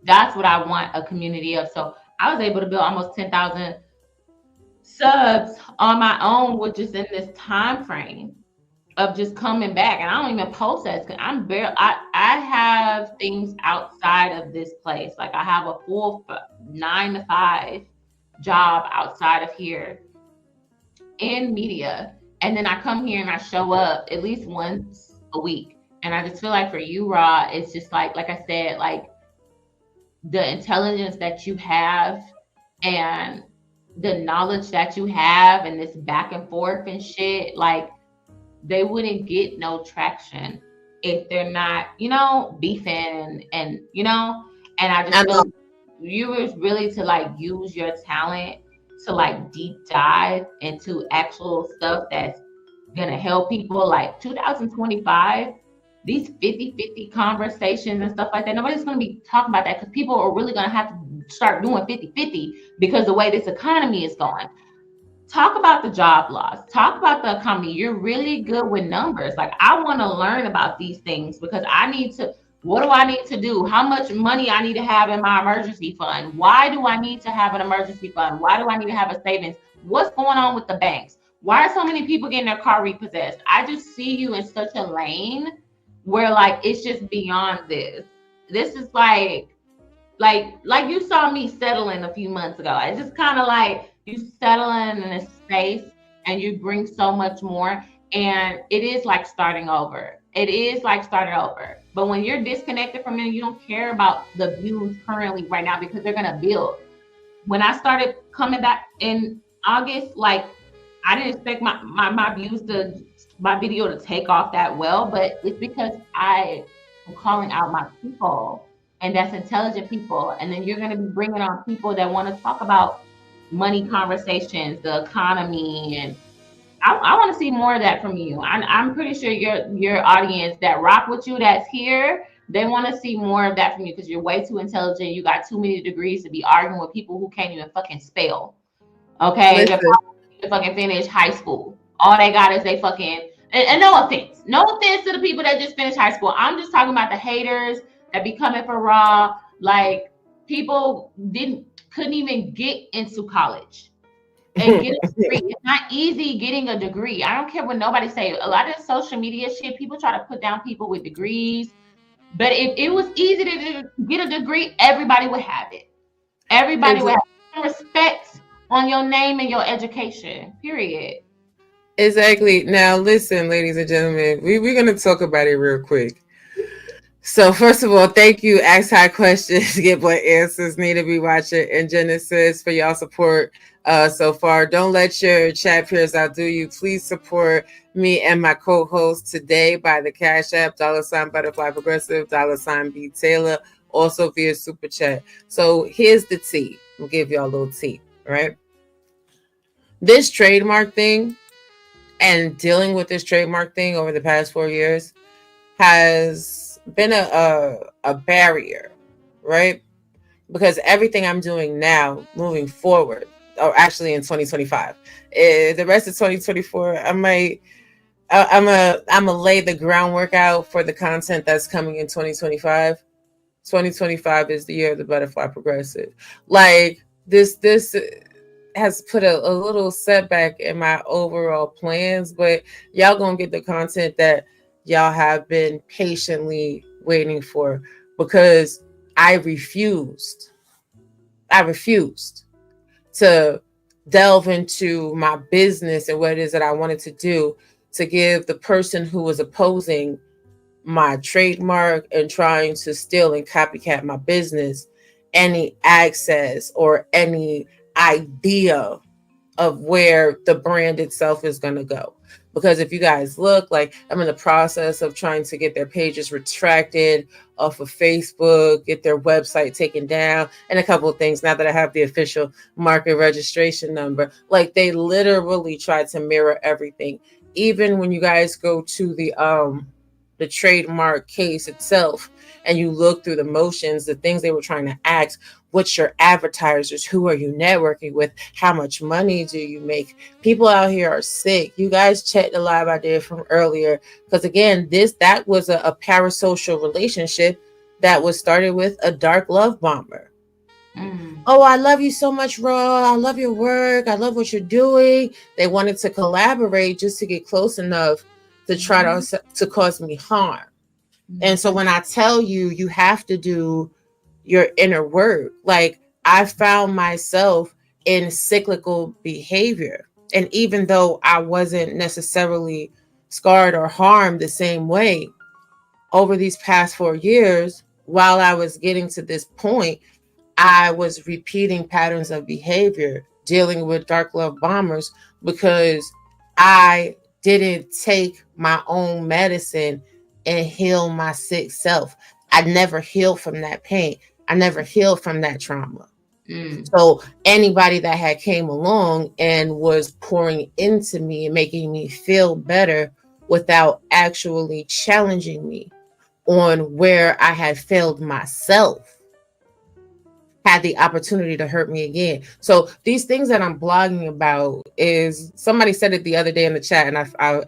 that's what I want a community of. So I was able to build almost 10,000 subs on my own, which is in this time frame of just coming back. And I don't even post that. I have things outside of this place. Like, I have a full 9 to 5 job outside of here in media. And then I come here and I show up at least once a week. And I just feel like for you, Ra, it's just like I said, like, the intelligence that you have and the knowledge that you have and this back and forth and shit, like, they wouldn't get no traction if they're not, beefing and I just feel you was really to, like, use your talent to, like, deep dive into actual stuff that's gonna help people. Like, 2025, these 50-50 conversations and stuff like that, nobody's gonna be talking about that, because people are really gonna have to start doing 50-50 because the way this economy is going. Talk about the job loss. Talk about the economy. You're really good with numbers. Like, I want to learn about these things because what do I need to do? How much money I need to have in my emergency fund? Why do I need to have an emergency fund? Why do I need to have a savings? What's going on with the banks? Why are so many people getting their car repossessed? I just see you in such a lane where, like, it's just beyond this. This is like you saw me settling a few months ago. It's just kind of like you settling in a space and you bring so much more. And it is like starting over. But when you're disconnected from them, you don't care about the views currently right now because they're going to build. When I started coming back in August, like, I didn't expect my views my video to take off that well, but it's because I am calling out my people, and that's intelligent people. And then you're going to be bringing on people that want to talk about money conversations, the economy, and I want to see more of that from you. I'm pretty sure your audience that rock with you, that's here, they want to see more of that from you because you're way too intelligent. You got too many degrees to be arguing with people who can't even fucking spell. Okay, they're to fucking finish high school. All they got is they fucking, and no offense to the people that just finished high school. I'm just talking about the haters that be coming for Raw. Like, people couldn't even get into college and get a degree. It's not easy getting a degree. I don't care what nobody say. A lot of social media shit, people try to put down people with degrees. But if it was easy to get a degree, everybody would have it. Everybody would have respect on your name and your education, period. Exactly. Now, listen, ladies and gentlemen, we're going to talk about it real quick. So first of all, thank you. Ask high questions, get blunt answers. Need to be watching in Genesis for y'all support so far. Don't let your chat peers outdo you. Please support me and my co-host today by the Cash App $ Butterfly Progressive $Btaylor, also via Super Chat. So here's the tea. We'll give y'all a little tea, right? This trademark thing and dealing with this trademark thing over the past 4 years has been a barrier, right? Because everything I'm doing now, moving forward, or actually in 2025, the rest of 2024, I'm a lay the groundwork out for the content that's coming in 2025. 2025 is the year of the Butterfly Progressive. Like this has put a little setback in my overall plans, but y'all gonna get the content that y'all have been patiently waiting for, because I refused. I refused to delve into my business and what it is that I wanted to do, to give the person who was opposing my trademark and trying to steal and copycat my business any access or any idea of where the brand itself is going to go. Because if you guys look, like, I'm in the process of trying to get their pages retracted off of Facebook, get their website taken down, and a couple of things now that I have the official market registration number. Like, they literally tried to mirror everything. Even when you guys go to the trademark case itself and you look through the motions, the things they were trying to ask: what's your advertisers? Who are you networking with? How much money do you make? People out here are sick. You guys checked the live I did from earlier. Because again, that was a parasocial relationship that was started with a dark love bomber. Oh, I love you so much, Raw. I love your work. I love what you're doing. They wanted to collaborate just to get close enough to try to cause me harm. And so when I tell you, you have to do your inner work. Like, I found myself in cyclical behavior. And even though I wasn't necessarily scarred or harmed the same way over these past 4 years, while I was getting to this point, I was repeating patterns of behavior, dealing with dark love bombers, because I didn't take my own medicine and heal my sick self. I never healed from that pain. I never healed from that trauma. So anybody that had came along and was pouring into me and making me feel better without actually challenging me on where I had failed myself had the opportunity to hurt me again. So these things that I'm blogging about, is somebody said it the other day in the chat, and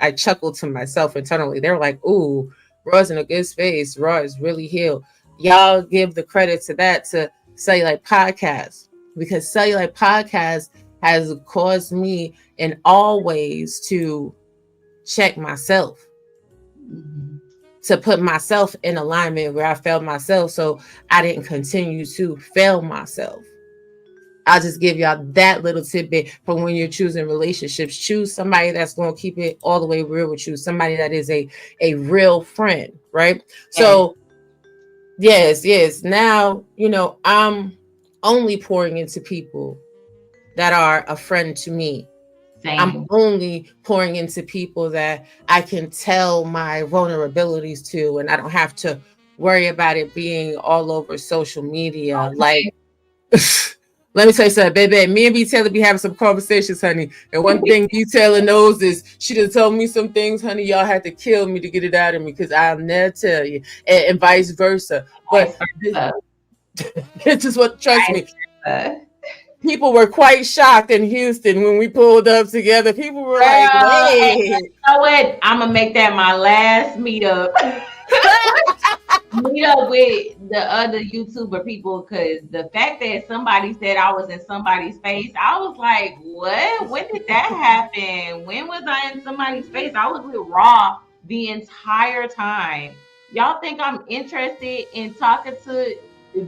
I chuckled to myself internally. They're like, ooh, Raw's in a good space. Raw is really healed. Y'all give the credit to that to Cellulite Podcast, because Cellulite Podcast has caused me in all ways to check myself, to put myself in alignment where I failed myself, so I didn't continue to fail myself. I'll just give y'all that little tidbit for when you're choosing relationships. Choose somebody that's going to keep it all the way real with you, somebody that is a real friend, right? So yes. Now, I'm only pouring into people that are a friend to me. Same. I'm only pouring into people that I can tell my vulnerabilities to, and I don't have to worry about it being all over social media. Like, let me tell you something, baby. Me and Btaylor be having some conversations, honey. And one thing Btaylor knows is she done told me some things, honey. Y'all had to kill me to get it out of me, because I'll never tell you, and vice versa. But it's just what, trust me. People were quite shocked in Houston when we pulled up together. People were like, hey. You know what? I'm going to make that my last meetup. Meet up with the other YouTuber people, because the fact that somebody said I was in somebody's face, I was like, what? When did that happen? When was I in somebody's face? I was with Raw the entire time. Y'all think I'm interested in talking to?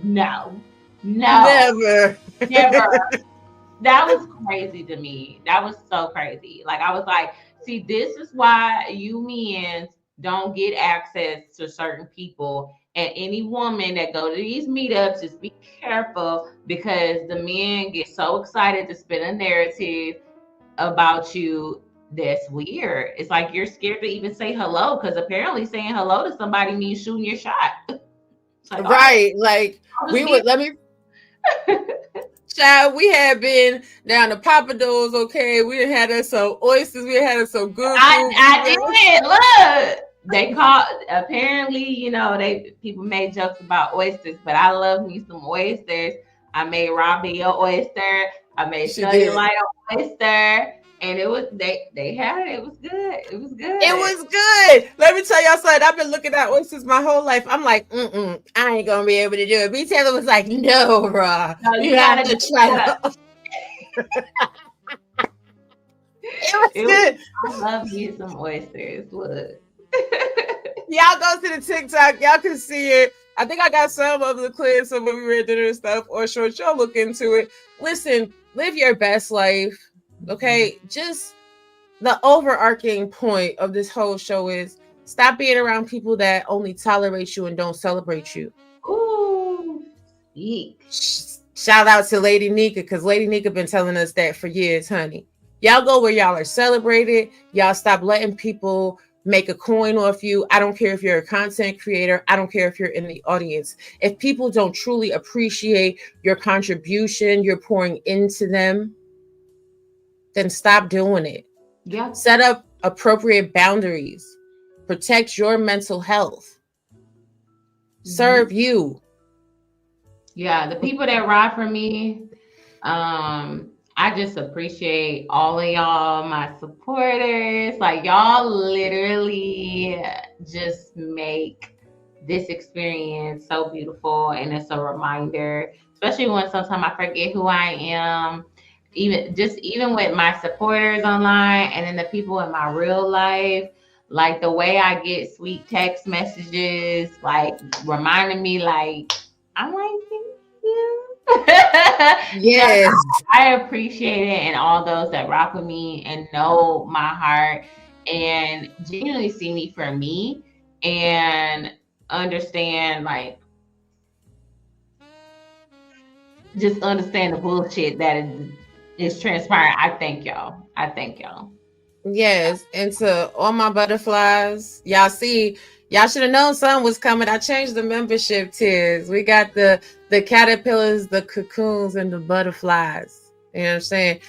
No. Never. That was crazy to me. That was so crazy. Like, I was like, see, this is why you men don't get access to certain people And any woman that go to these meetups, just be careful, because the men get so excited to spin a narrative about you that's weird. It's like you're scared to even say hello, because apparently saying hello to somebody means shooting your shot. It's like, Right. Like we would let me child, we had been down to Papa Do's, okay. We done had us some oysters, we had us some good food. I did. Look. They called, apparently, you know, people made jokes about oysters, but I love me some oysters. I made Robbie an oyster. I made Shuddy Light an oyster. And it was they had it. It was good. It was good. It was good. Let me tell y'all something. I've been looking at oysters my whole life. I'm like, I ain't gonna be able to do it. Btaylor was like, no, bro. No, you have to try it. It was good. I love me some oysters. Look. Y'all go to the TikTok. Y'all can see it. I think I got some of the clips of when we were at dinner and stuff, or short. Y'all look into it. Listen, live your best life. Okay, just the overarching point of this whole show is stop being around people that only tolerate you and don't celebrate you. Ooh, eek. Shout out to Lady Nika, because Lady Nika been telling us that for years, honey. Y'all go where y'all are celebrated. Y'all stop letting people make a coin off you. I don't care if you're a content creator. I don't care if you're in the audience. If people don't truly appreciate your contribution, you're pouring into them, then stop doing it. Yeah. Set up appropriate boundaries. Protect your mental health. Serve you. Yeah, the people that ride for me, I just appreciate all of y'all, my supporters. Like, y'all literally just make this experience so beautiful, and it's a reminder, especially when sometimes I forget who I am. Even with my supporters online, and then the people in my real life, like the way I get sweet text messages, like reminding me, like, I'm like, thank you. Yes. I appreciate it, and all those that rock with me and know my heart and genuinely see me for me and understand, like, just understand the bullshit that is transpiring. I thank y'all. Yes, and to all my butterflies, y'all see, y'all should have known something was coming. I changed the membership tiers. We got the caterpillars, the cocoons, and the butterflies. You know what I'm saying?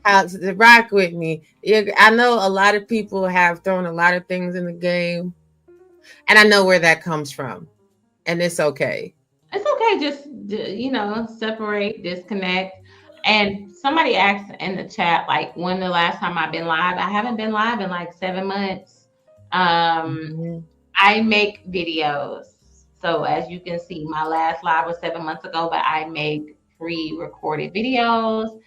How to rock with me. I know a lot of people have thrown a lot of things in the game, and I know where that comes from, and it's okay. It's okay. Just separate, disconnect. And somebody asked in the chat, like, when the last time I've been live? I haven't been live in like 7 months. I make videos. So as you can see, my last live was 7 months ago, but I make pre-recorded videos.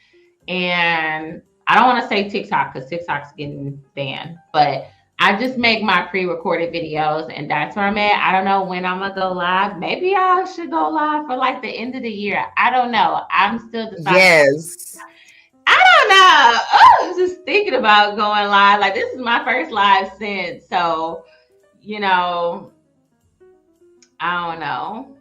And I don't want to say TikTok, because TikTok's getting banned, but I just make my pre-recorded videos, and that's where I'm at. I don't know when I'm gonna go live. Maybe I should go live for like the end of the year. I don't know. I'm still deciding. Yes. I don't know. Oh, I'm just thinking about going live. Like, this is my first live since. So, I don't know.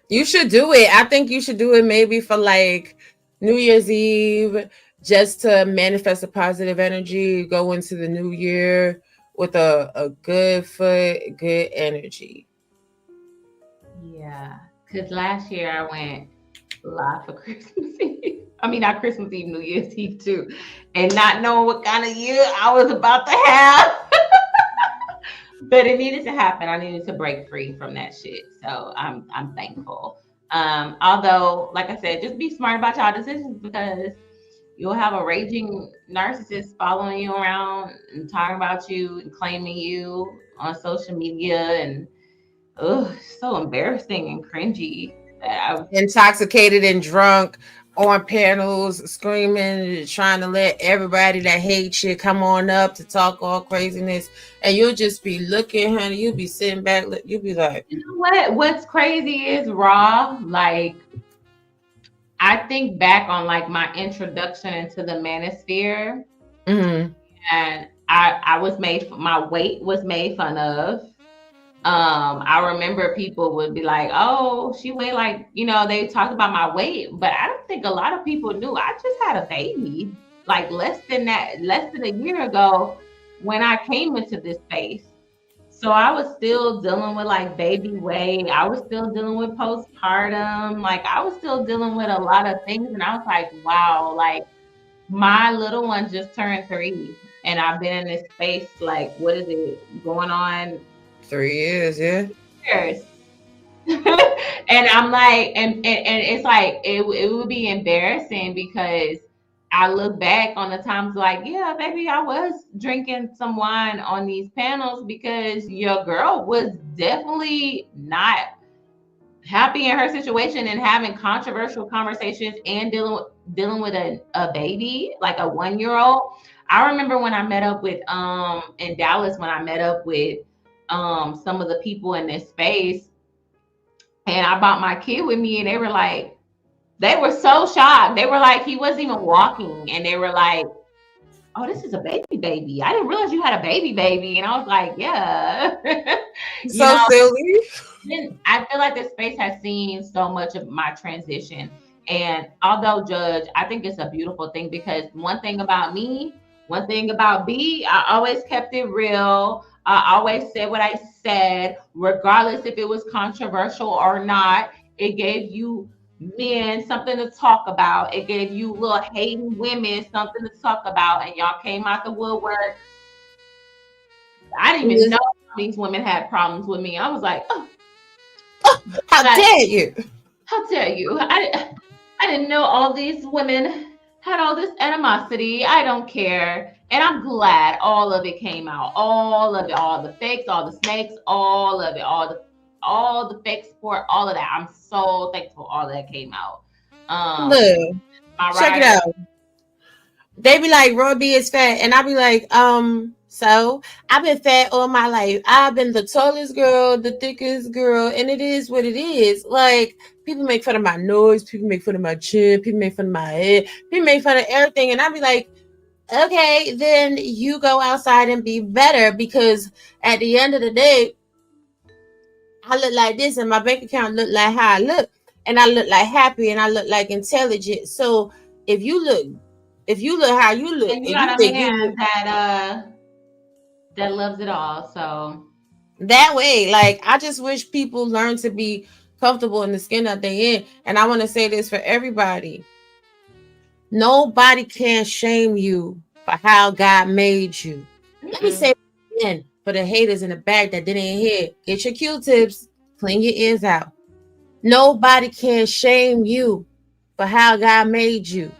You should do it. I think you should do it maybe for like New Year's Eve, just to manifest a positive energy, go into the new year with a good foot, good energy. Yeah, because last year I went live for Christmas Eve. I mean, not Christmas Eve, New Year's Eve too, and not knowing what kind of year I was about to have. But it needed to happen. I needed to break free from that shit. So I'm thankful. Although, like I said, just be smart about y'all decisions, because you'll have a raging narcissist following you around and talking about you and claiming you on social media, and so embarrassing and cringy. Intoxicated and drunk on panels, screaming, trying to let everybody that hates you come on up to talk all craziness, and you'll just be looking, honey. You'll be sitting back, you'll be like, you know what? What's crazy is raw. Like, I think back on like my introduction into the manosphere, and I was my weight was made fun of. I remember people would be like, oh, she weighed like, they talked about my weight, but I don't think a lot of people knew I just had a baby like less than a year ago when I came into this space. So I was still dealing with like baby weight. I was still dealing with postpartum. Like I was still dealing with a lot of things. And I was like, wow, like my little one just turned 3. And I've been in this space, like, what is it going on? 3 years, yeah. Years. And I'm like, and it's like, it would be embarrassing because I look back on the times like, yeah, baby, I was drinking some wine on these panels because your girl was definitely not happy in her situation and having controversial conversations and dealing with a baby, like a 1-year-old. I remember when I met up with in Dallas, when I met up with some of the people in this space, and I brought my kid with me, and they were so shocked. They were like, he wasn't even walking, and they were like, oh, this is a baby. I didn't realize you had a baby. And I was like, yeah. So silly. Then I feel like this space has seen so much of my transition. And although judge, I think it's a beautiful thing because one thing about me, one thing about B, I always kept it real. I always said what I said, regardless if it was controversial or not. It gave you men something to talk about. It gave you little hating women something to talk about. And y'all came out the woodwork. I didn't even know these women had problems with me. I was like, oh, how dare you? How dare you? I didn't know all these women had all this animosity. I don't care. And I'm glad all of it came out. All of it, all the fakes, all the snakes, all of it, all the fake support, all of that. I'm so thankful all that came out. Look, check it out. They be like, Roy B is fat. And I be like, so I've been fat all my life. I've been the tallest girl, the thickest girl, and it is what it is. Like, people make fun of my nose, people make fun of my chin, people make fun of my head, people make fun of everything. And I be like, okay, then you go outside and be better, because at the end of the day, I look like this and my bank account look like how I look, and I look like happy and I look like intelligent. So if you look how you look, and you got a man that loves it all. So that way, like, I just wish people learn to be comfortable in the skin that they in. And I want to say this for everybody. Nobody can shame you for how God made you. Let me say it again for the haters in the back that didn't hear. Get your Q-tips, clean your ears out. Nobody can shame you for how God made you.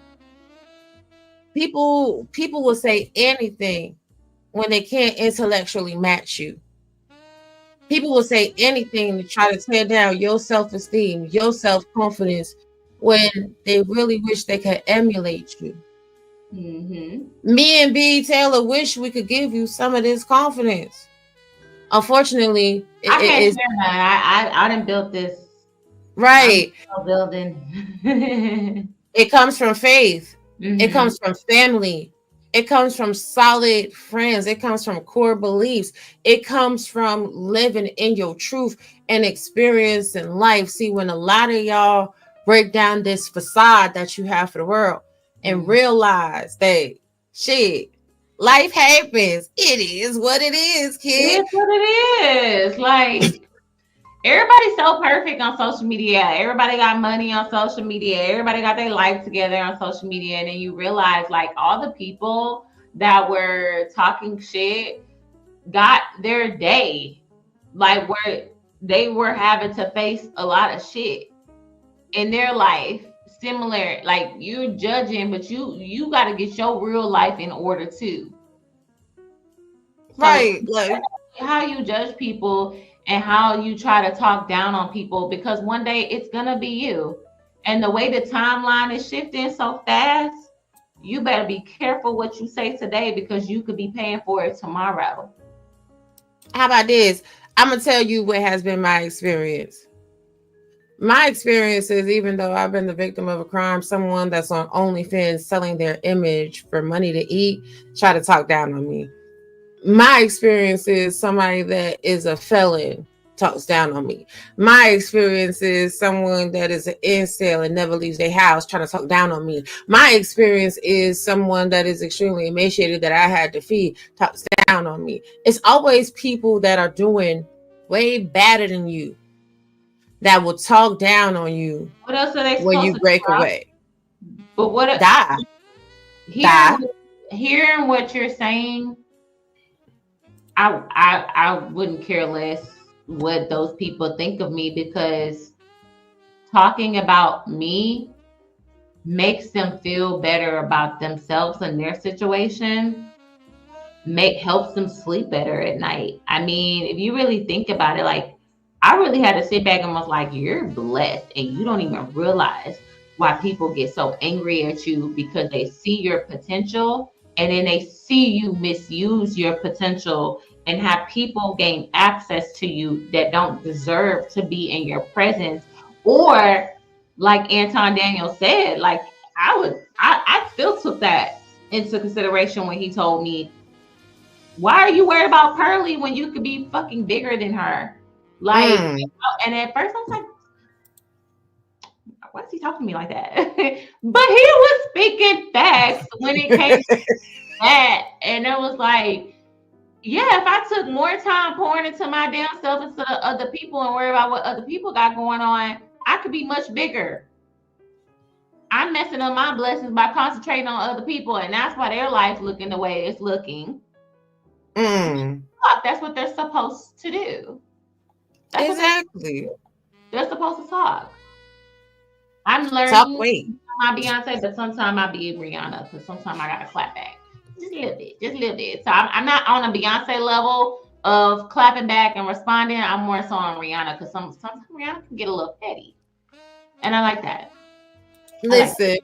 People will say anything when they can't intellectually match you. People will say anything to try to tear down your self-esteem, your self-confidence, when they really wish they could emulate you. Mm-hmm. Me and Btaylor wish we could give you some of this confidence. Unfortunately, I can't share that. I didn't build this. Right. Building. It comes from faith. Mm-hmm. It comes from family. It comes from solid friends. It comes from core beliefs. It comes from living in your truth and experiencing life. See, when a lot of y'all break down this facade that you have for the world and realize that shit, life happens. It is what it is, kid. It is what it is. Like, everybody's so perfect on social media. Everybody got money on social media. Everybody got their life together on social media. And then you realize, like, all the people that were talking shit got their day, like, where they were having to face a lot of shit in their life. Similar, like, you're judging, but you got to get your real life in order too. Right. So, like, how you judge people and how you try to talk down on people, because one day it's gonna be you. And the way the timeline is shifting so fast, you better be careful what you say today, because you could be paying for it tomorrow. How about this? I'm gonna tell you what has been my experience. My experience is, even though I've been the victim of a crime, someone that's on OnlyFans selling their image for money to eat try to talk down on me. My experience is somebody that is a felon talks down on me. My experience is someone that is an incel and never leaves their house trying to talk down on me. My experience is someone that is extremely emaciated that I had to feed talks down on me. It's always people that are doing way better than you that will talk down on you. What else are they when supposed you to break do? away? But what Die. Hearing what you're saying, I wouldn't care less what those people think of me, because talking about me makes them feel better about themselves and their situation, helps them sleep better at night. I mean, if you really think about it, like, I really had to sit back and was like, you're blessed and you don't even realize why people get so angry at you, because they see your potential and then they see you misuse your potential and have people gain access to you that don't deserve to be in your presence. Or like Anton Daniel said, like, I still took that into consideration when he told me, why are you worried about Pearly when you could be fucking bigger than her? Like, and at first I was like, why is he talking to me like that? But he was speaking facts when it came to that. And it was like, yeah, if I took more time pouring into my damn self instead of other people and worry about what other people got going on, I could be much bigger. I'm messing up my blessings by concentrating on other people, and that's why their life looking the way it's looking. That's what they're supposed to do. Exactly. They're supposed to talk. I'm learning my Beyonce, but sometimes I be Rihanna, because sometimes I gotta clap back. Just a little bit. So I'm not on a Beyonce level of clapping back and responding. I'm more so on Rihanna, because sometimes Rihanna can get a little petty, and I like that. Listen,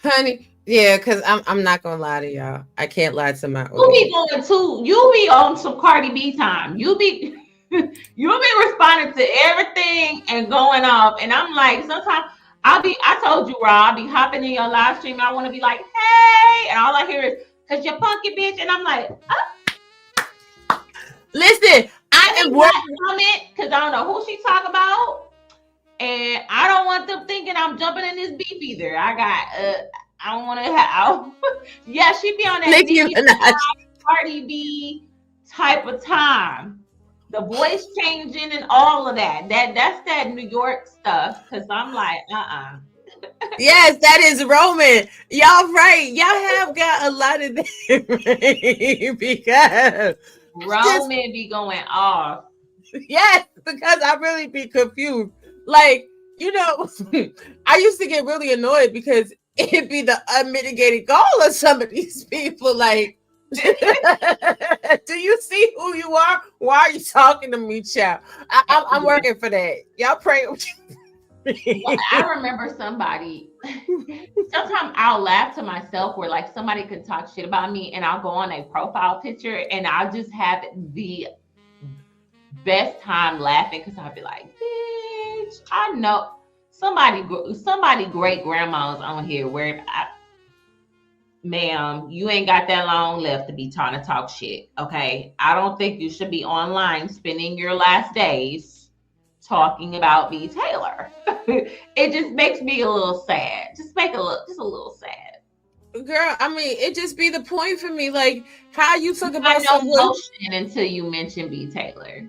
honey, yeah, because I'm not gonna lie to y'all. I can't lie to my you be on some Cardi B time. You be responding to everything and going off, and I'm like, sometimes I told you, Rob, I'll be hopping in your live stream. I want to be like, hey, and all I hear is, cause you're funky bitch, and I'm like, oh. Listen, I am working because I don't know who she talk about, and I don't want them thinking I'm jumping in this beef either. I don't want to have. Yeah, she be on that Cardi B type of time. The voice changing and all of that. That's that New York stuff. Cause I'm like, Yes, that is Roman. Y'all right. Y'all have got a lot of that because Roman be going off. Yes, because I really be confused. Like, you know, I used to get really annoyed because it'd be the unmitigated goal of some of these people. Like, do you see who you are? Why are you talking to me, child? I'm working for that. Y'all pray. Well, I remember somebody. Sometimes I'll laugh to myself where like somebody could talk shit about me, and I'll go on a profile picture and I'll just have the best time laughing because I'll be like, bitch, I know somebody great grandma's on here where ma'am, you ain't got that long left to be trying to talk shit. Okay. I don't think you should be online spending your last days talking about Btaylor. It just makes me a little sad. Just a little sad. Girl, I mean, it just be the point for me. Like, how you talk about no emotion until you mention Btaylor.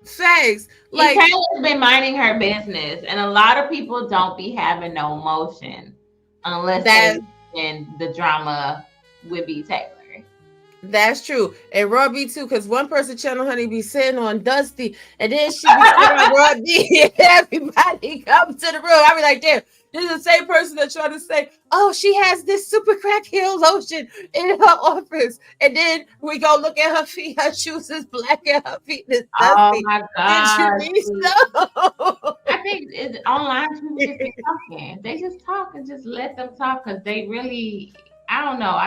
Facts. Like, Btaylor's been minding her business, and a lot of people don't be having no emotion unless they in the drama with Btaylor. That's true. And Raw B too, because one person channel honey be sitting on Dusty, and then she be on Raw B, and everybody come to the room. I be like, damn, this is the same person that tried to say, oh, she has this super crack heel lotion in her office. And then we go look at her feet, her shoes is black and her feet is dusty. Oh my God. Did you so? I think it's online people just be talking. They just talk and just let them talk because they really, I don't know.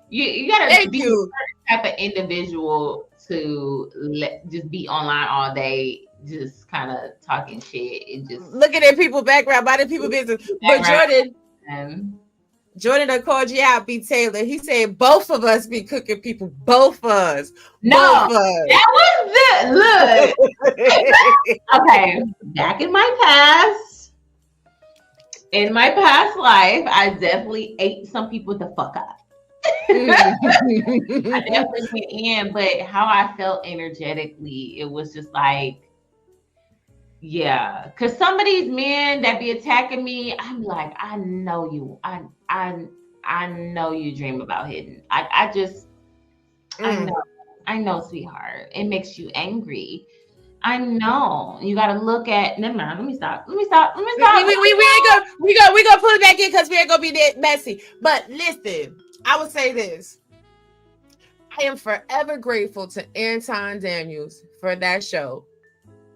You gotta be a type of individual to just be online all day, just kind of talking shit. It just looking at people background, minding people business. But Jordan, Jordan done called you out, Btaylor. He said both of us be cooking people. Both of us. No, both of us. that was the look. Okay, back in my past life, I definitely ate some people the fuck up. I definitely went in, but how I felt energetically, it was just like, yeah, because some of these men that be attacking me, I'm like, I know you, I know you dream about hitting. I know, sweetheart. It makes you angry. I know. You got to look at. Never mind. Let me stop. We ain't gonna put it back in because we ain't gonna be that messy. But listen, I would say this. I am forever grateful to Anton Daniels for that show,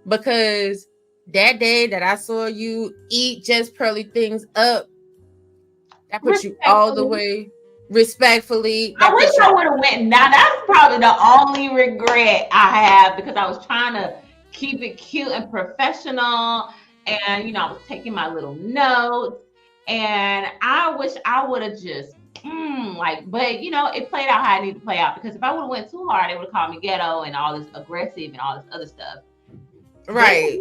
because that day that I saw you eat Just Pearly Things up, that put you all the way respectfully. I wish I would have went. Now that's probably the only regret I have, because I was trying to keep it cute and professional, and I was taking my little notes, and I wish I would have just but it played out how I needed to play out, because if I would have went too hard, they would have called me ghetto and all this aggressive and all this other stuff. Right.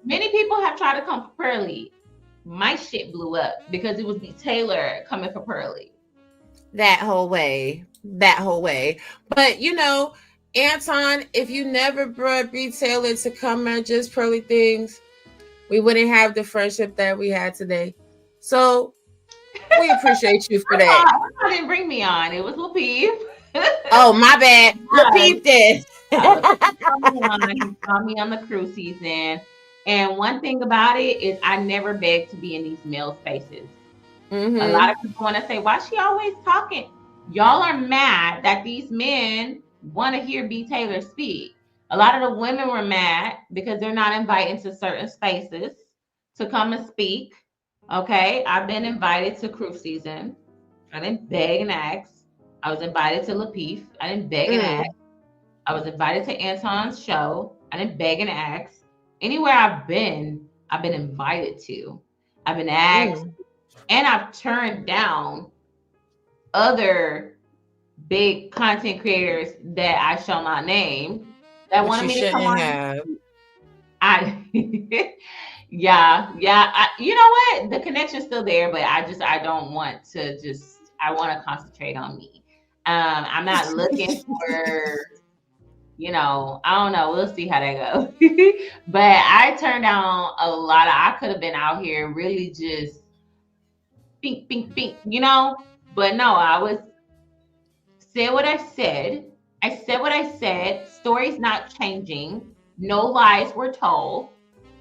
Many people have tried to come for Pearly. My shit blew up because it was Btaylor coming for Pearly. That whole way. But Anton, if you never brought Btaylor to come at Just Pearly Things, we wouldn't have the friendship that we had today. So we appreciate you for that. I didn't bring me on. It was Lapeef. Oh, my bad. Lapeef did. He saw me on the cruise season. And one thing about it is I never beg to be in these male spaces. Mm-hmm. A lot of people want to say, why is she always talking? Y'all are mad that these men want to hear Btaylor speak. A lot of the women were mad because they're not invited to certain spaces to come and speak. Okay, I've been invited to cruise season. I didn't beg and ask. I was invited to Lapeef. I didn't beg and ask. I was invited to Anton's show. I didn't beg and ask. Anywhere I've been invited to. I've been asked, and I've turned down other big content creators that I shall not name that wanted me to come on. Yeah. You know what? The connection's still there, but I don't want to I want to concentrate on me. I'm not looking for, I don't know. We'll see how that goes. But I turned down a lot I could have been out here really just pink, but no, I said what I said. I said what I said. Story's not changing. No lies were told.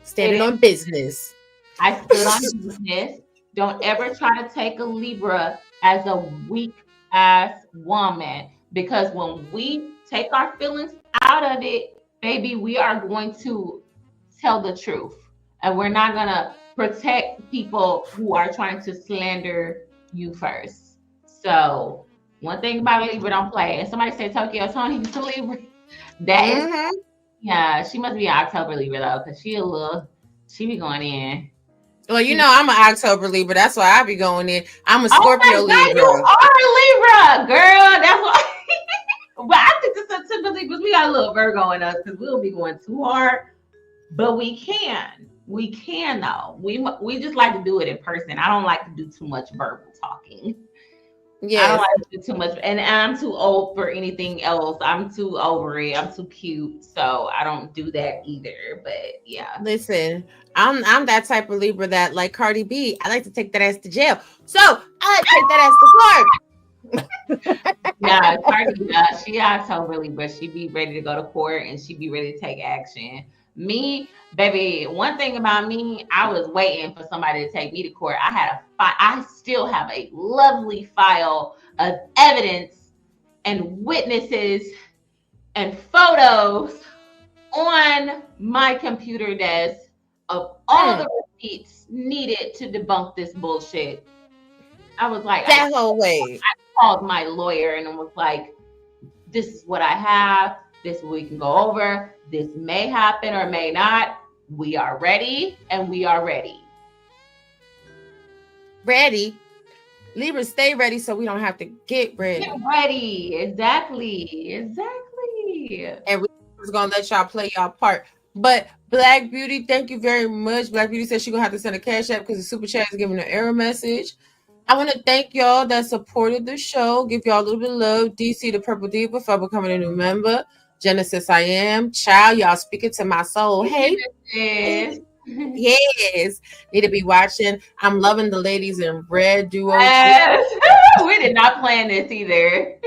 Standing on business. I stood on business. Don't ever try to take a Libra as a weak ass woman, because when we take our feelings out of it, baby, we are going to tell the truth, and we're not going to protect people who are trying to slander you first. So one thing about a Libra, don't play. And somebody said Tokyo Tony is a Libra. That is. Yeah, she must be an October Libra though, because she be going in. Well, I'm an October Libra. That's why I be going in. I'm a Scorpio Libra. You are a Libra, girl. That's why. But I think the September Libras, we got a little Virgo in us, because we'll be going too hard. But we can though. We just like to do it in person. I don't like to do too much verbal talking. Yeah, I don't like to do too much, and I'm too old for anything else. I'm too over it. I'm too cute, so I don't do that either. But yeah, listen, I'm that type of Libra that, like Cardi B, I like to take that ass to jail. So I take that ass to court. Yeah, Cardi, she October Libra. She be ready to go to court, and she be ready to take action. Me, baby, one thing about me, I was waiting for somebody to take me to court. I still have a lovely file of evidence and witnesses and photos on my computer desk of all the receipts needed to debunk this bullshit. I was like, that whole way. I called my lawyer and was like, this is what I have. This we can go over. This may happen or may not. We are ready, and we are ready. Ready. Libra, stay ready so we don't have to get ready. Get ready. Exactly. And we're gonna let y'all play y'all part. But Black Beauty, thank you very much. Black Beauty said she's gonna have to send a cash app because the super chat is giving an error message. I want to thank y'all that supported the show. Give y'all a little bit of love. DC the Purple Diva for becoming a new member. Genesis I Am. Child, y'all speaking to my soul. Hey. Yes. Need to be watching. I'm loving the ladies in red duo. Yes. We did not plan this either.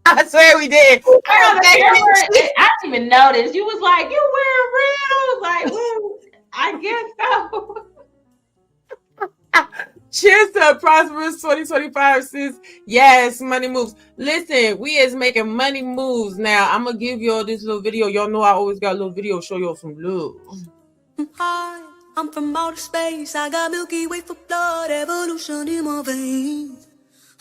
I swear we did. I didn't even notice. You was like, you wearing red. I was like, well, I guess so. Cheers to a prosperous 2025, sis. Yes, money moves. Listen, we is making money moves now. I'm gonna give y'all this little video. Y'all know I always got a little video show y'all some love. Hi, I'm from outer space. I got Milky Way for blood, evolution in my veins.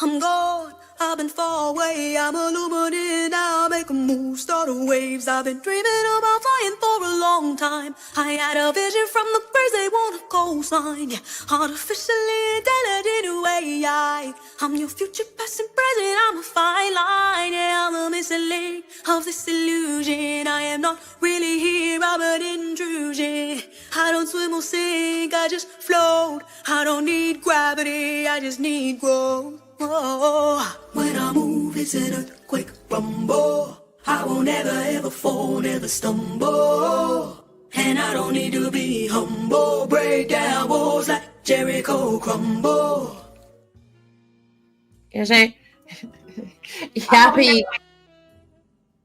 I'm gone, I've been far away. I'm illuminated now, make a move, start a waves. I've been dreaming about flying for a long time. I had a vision from the birds, they want a cosign. Yeah, artificially intelligent AI. I'm your future, past and present, I'm a fine line. Yeah, I'm the missing link of this illusion. I am not really here, I'm an intrusion. I don't swim or sink, I just float. I don't need gravity, I just need growth. Oh, when I move, it's an earthquake rumble. I won't ever ever fall, never stumble. And I don't need to be humble. Break down walls like Jericho crumble. You know what I'm saying? Y'all be,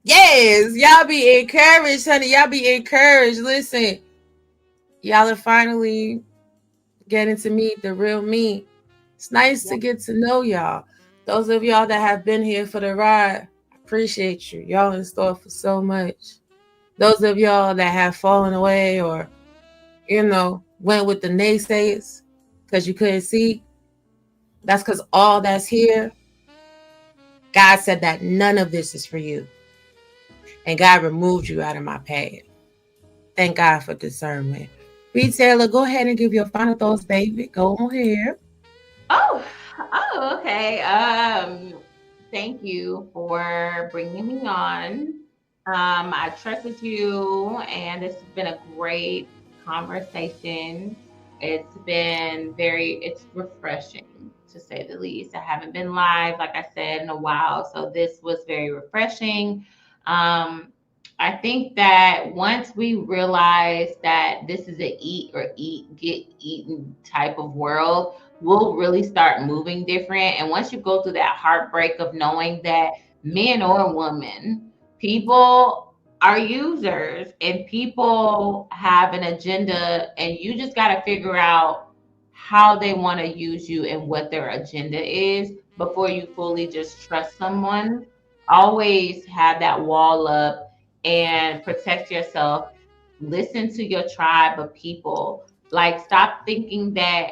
yes, y'all be encouraged, honey. Y'all be encouraged. Listen, y'all are finally getting to meet the real me. It's nice to get to know y'all. Those of y'all that have been here for the ride, I appreciate you. Y'all in store for so much. Those of y'all that have fallen away or, went with the naysayers because you couldn't see, that's because all that's here, God said that none of this is for you. And God removed you out of my path. Thank God for discernment. Btaylor, go ahead and give your final thoughts, baby. Go on here. Oh, okay. Thank you for bringing me on. I trusted you, and it's been a great conversation. It's refreshing, to say the least. I haven't been live, like I said, in a while, so this was very refreshing. I think that once we realize that this is a get eaten type of world, we'll really start moving different. And once you go through that heartbreak of knowing that men or women, people are users and people have an agenda, and you just got to figure out how they want to use you and what their agenda is before you fully just trust someone. Always have that wall up and protect yourself. Listen to your tribe of people. Like, stop thinking that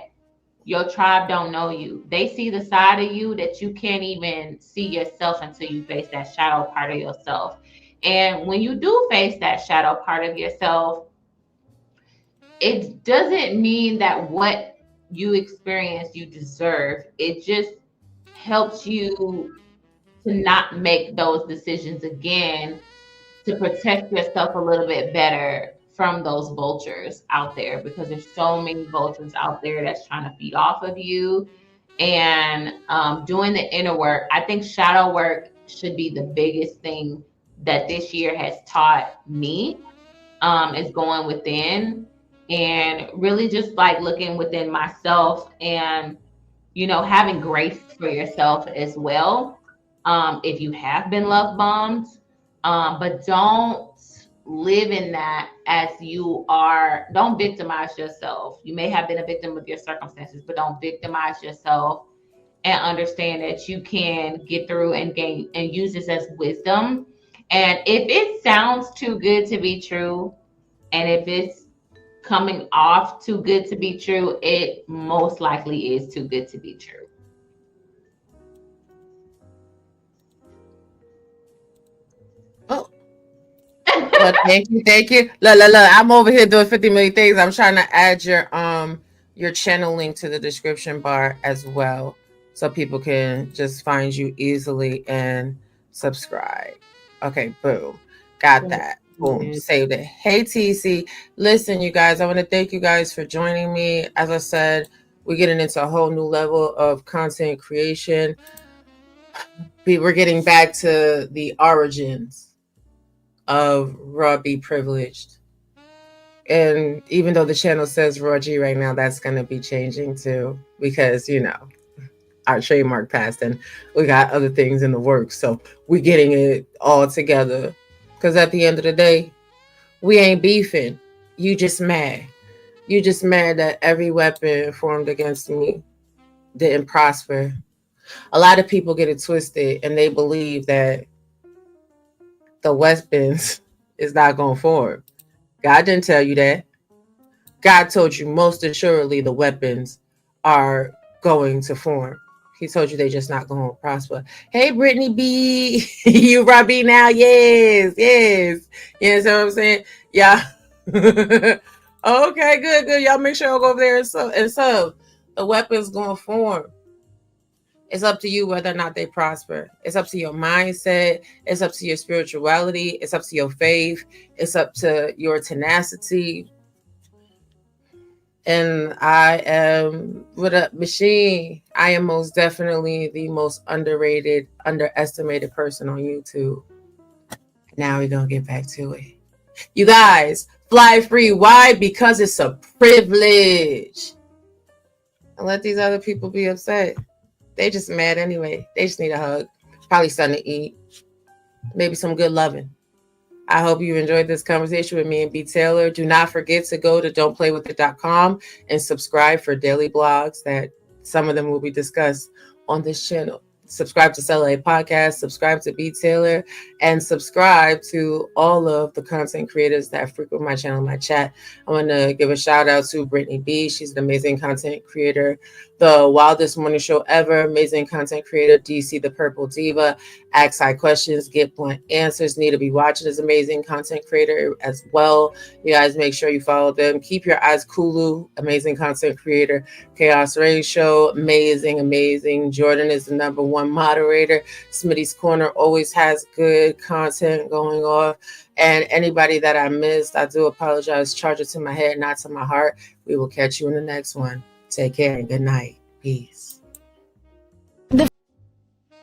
your tribe don't know you. They see the side of you that you can't even see yourself until you face that shadow part of yourself. And when you do face that shadow part of yourself, it doesn't mean that what you experience you deserve. It just helps you to not make those decisions again, to protect yourself a little bit better from those vultures out there, because there's so many vultures out there that's trying to feed off of you. And doing the inner work, I think shadow work should be the biggest thing that this year has taught me, is going within and really just like looking within myself and, having grace for yourself as well. If you have been love bombed, but don't live in that as you are. Don't victimize yourself. You may have been a victim of your circumstances, but don't victimize yourself, and understand that you can get through and gain and use this as wisdom. And if it sounds too good to be true, and if it's coming off too good to be true, it most likely is too good to be true. Oh. Well, thank you. Look. I'm over here doing 50 million things. I'm trying to add your channel link to the description bar as well. so people can just find you easily and subscribe. Okay, boom. Got that. Boom. Saved it. Hey, TC. Listen, you guys, I want to thank you guys for joining me. As I said, we're getting into a whole new level of content creation. We're getting back to the origins of Raw Be Privileged. And even though the channel says Raw G right now, that's going to be changing too, because, you know, our trademark passed and we got other things in the works. So we're getting it all together. Because at the end of the day, we ain't beefing. You just mad. You just mad that every weapon formed against me didn't prosper. A lot of people get it twisted and they believe that the weapons is not going to form. God didn't tell you that. God told you most assuredly the weapons are going to form. He told you they just not going to prosper. Hey, Brittany B. You Robbie now? Yes, yes. You know what I'm saying? Yeah. Okay, good. Y'all make sure I'll go over there and sub. The weapons going to form. It's up to you whether or not they prosper. It's up to your mindset. It's up to your spirituality. It's up to your faith. It's up to your tenacity. And I am, what up, machine? I am most definitely the most underrated, underestimated person on YouTube. Now we're going to get back to it. You guys, fly free. Why? Because it's a privilege. And let these other people be upset. They just mad anyway. They just need a hug. Probably something to eat. Maybe some good loving. I hope you enjoyed this conversation with me and Btaylor. Do not forget to go to don'tplaywithit.com and subscribe for daily blogs that some of them will be discussed on this channel. Subscribe to Cell A Podcast, subscribe to Btaylor, and subscribe to all of the content creators that frequent my channel, my chat. I want to give a shout out to Brittany B. She's an amazing content creator. The Wildest Morning Show Ever, amazing content creator. DC the Purple Diva, Ask High Questions, Get Blunt Answers. Need to Be Watching is amazing content creator as well. You guys make sure you follow them. Keep Your Eyes Kulu, amazing content creator. Chaos Rain Show, amazing. Jordan is the #1 moderator. Smitty's Corner always has good content going off. And anybody that I missed, I do apologize. Charge it to my head, not to my heart. We will catch you in the next one. Take care and good night. Peace.